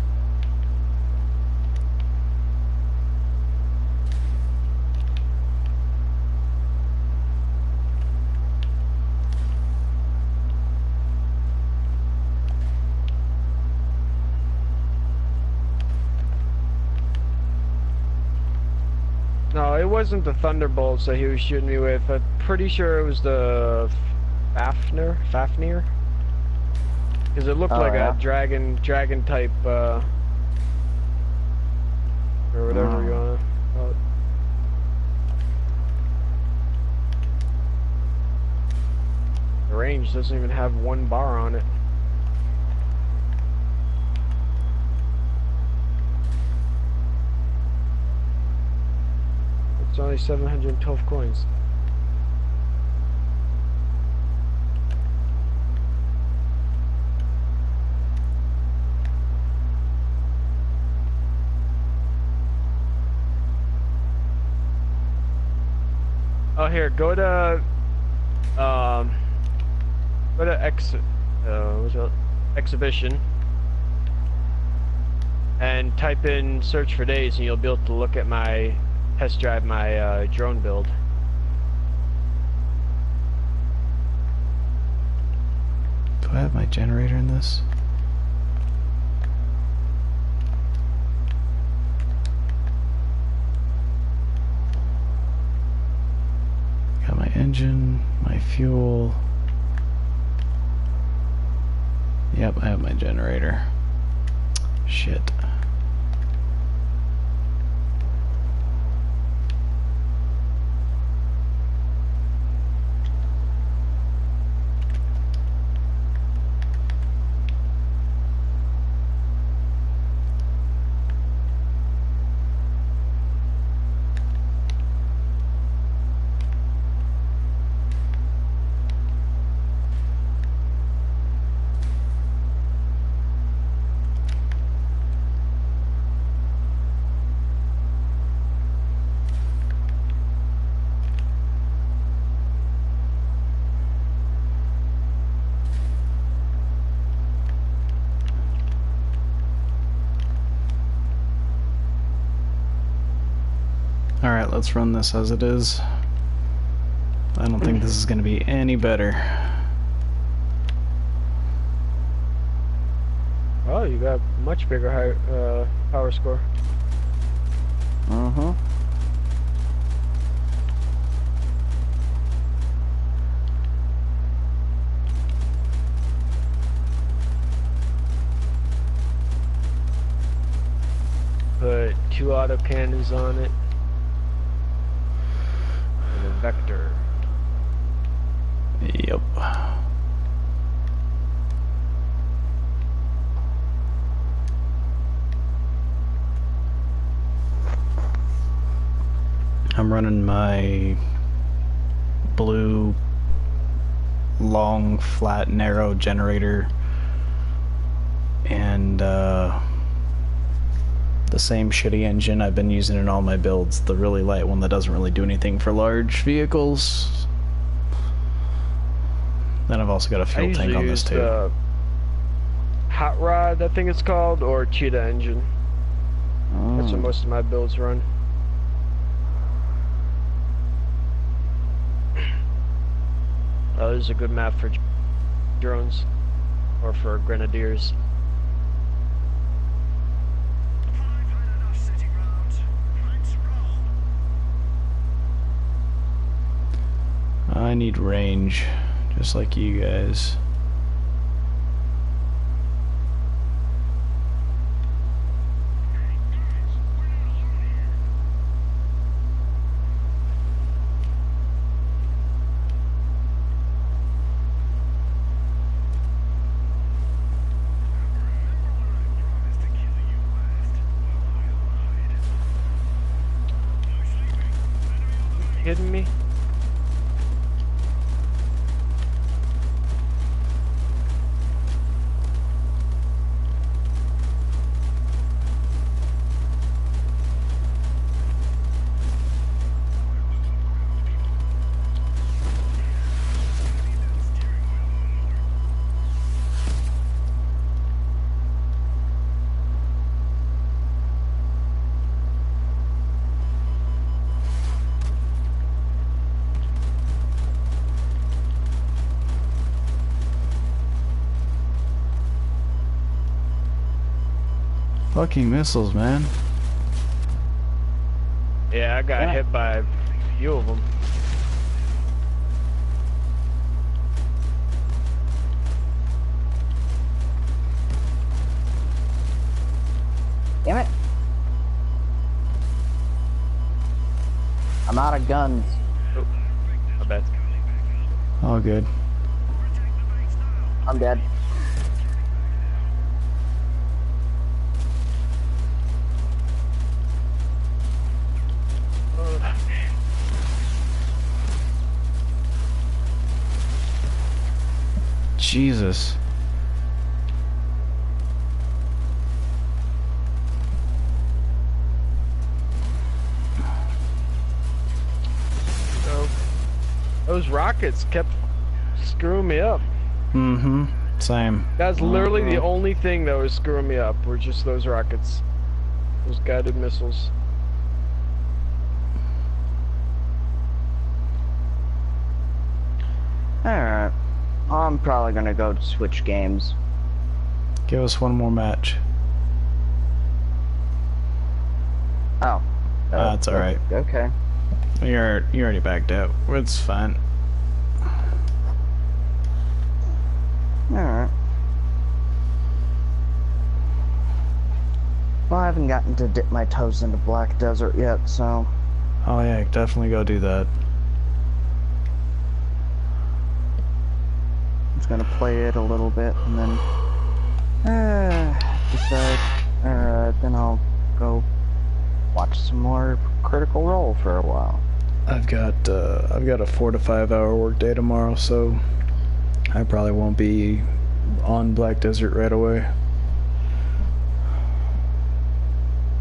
No, it wasn't the Thunderbolts that he was shooting me with. I'm pretty sure it was the Fafnir? Because it looked like yeah? a dragon type, or whatever you wanna call it. The range doesn't even have 1 bar on it. It's only 712 coins. Oh, here, go to exhibition and type in search for days, and you'll be able to look at my test drive my drone build. Do I have my generator in this? Got my engine, my fuel. Yep, I have my generator. Shit. Alright, let's run this as it is. I don't think this is going to be any better. Oh, you got much bigger power score. Mm-hmm. Put 2 autocannons on it. And a vector. Yep. I'm running my blue long, flat, narrow generator and the same shitty engine I've been using in all my builds, the really light one that doesn't really do anything for large vehicles. Then I've also got a fuel tank on this too. The Hot Rod, I think it's called, or Cheetah engine. That's what most of my builds run. Oh, this is a good map for drones, or for grenadiers. I need range, just like you guys. Kidding me? Fucking missiles, man. Yeah, I got hit by a few of them. Damn it. I'm out of guns. Oh, my bad. All good. I'm dead. Jesus. So, those rockets kept screwing me up. Mm-hmm. Same. That's literally the only thing that was screwing me up, were just those rockets. Those guided missiles. Alright. I'm probably gonna go to switch games. Give us one more match. Oh. That's alright. Okay. You already backed out. It's fine. Alright. Well, I haven't gotten to dip my toes into Black Desert yet, so... Oh yeah, definitely go do that. I'm just gonna play it a little bit, and then... decide... then I'll go watch some more Critical Role for a while. I've got a 4 to 5 hour workday tomorrow, so I probably won't be on Black Desert right away.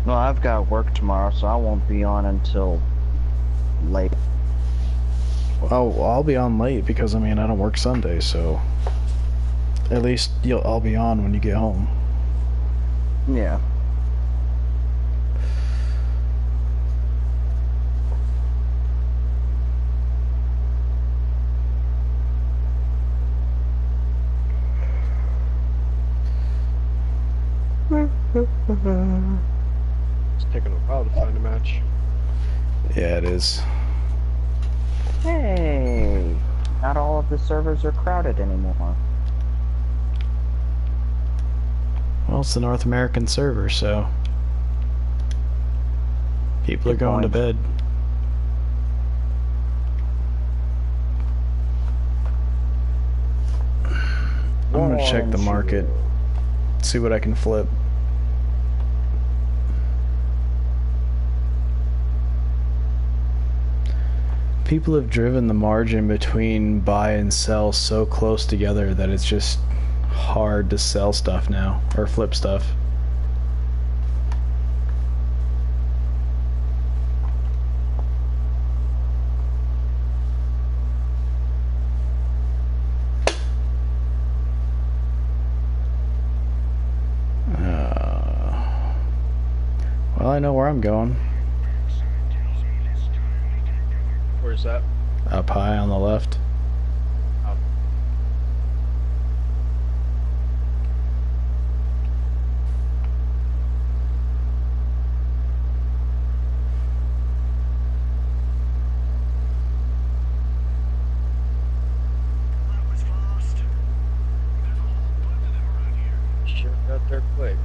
Well, I've got work tomorrow, so I won't be on until late. Oh, I'll be on late because I mean I don't work Sunday, so at least I'll be on when you get home. Yeah. It's taking a while to find a match. Yeah, it is. Hey, not all of the servers are crowded anymore. Well, it's the North American server, so people are Good going to point. bed. I'm gonna check the market, see what I can flip. People have driven the margin between buy and sell so close together that it's just hard to sell stuff now, or flip stuff. Well, I know where I'm going. Where's that? Up high on the left. Oh. Sure got there quick.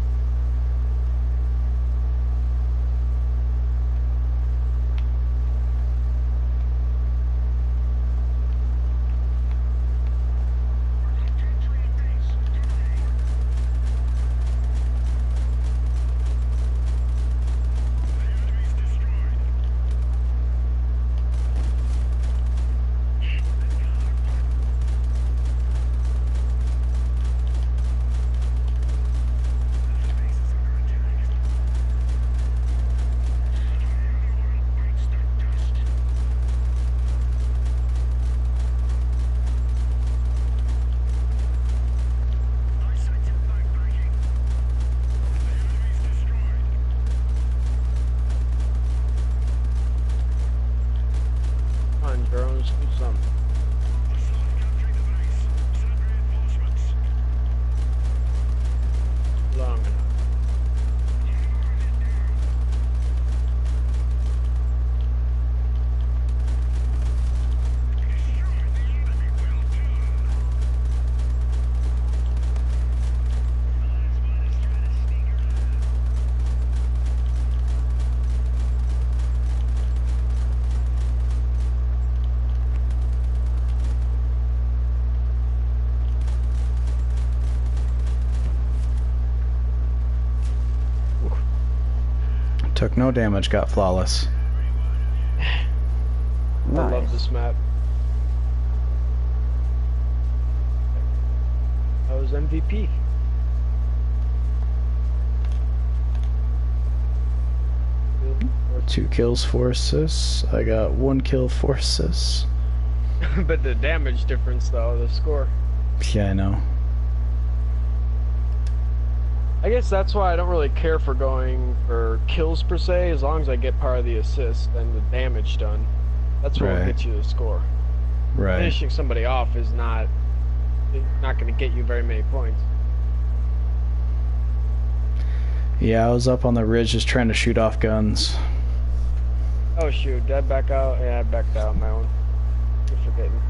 Come on, drones, do something. Long enough. Took no damage, got flawless. I love Nice. this map. I was MVP. 2 kills, 4 assists. I got 1 kill, 4 assists. But the damage difference, though, the score. Yeah, I know. I guess that's why I don't really care for going for kills per se, as long as I get part of the assist and the damage done. That's what Right. gets you the score. Right. Finishing somebody off is not going to get you very many points. Yeah, I was up on the ridge just trying to shoot off guns. Oh shoot, did I back out? Yeah, I backed out on my own. You're forgetting.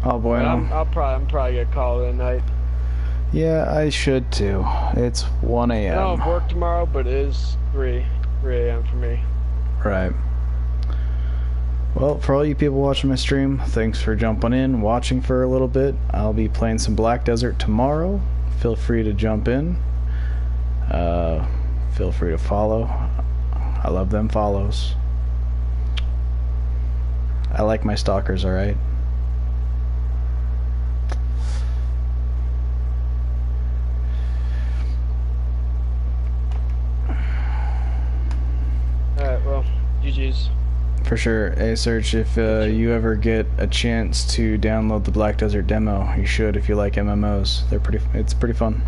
Oh boy, But I'm probably gonna call it a night. yeah, I should too. It's 1 I don't a.m. have work tomorrow, but it is 3 a.m. for me. Right. Well, for all you people watching my stream, thanks for jumping in, watching for a little bit. I'll be playing some Black Desert tomorrow. Feel free to jump in. Feel free to follow. I love them follows. I like my stalkers, alright? Alright, well, GG's. For sure. Hey, Search, if you ever get a chance to download the Black Desert demo, you should if you like MMOs. It's pretty fun.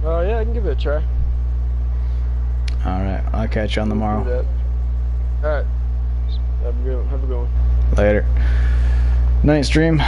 Oh yeah, I can give it a try. Alright, I'll catch you on tomorrow. Alright. Have a good one. Later. Night stream.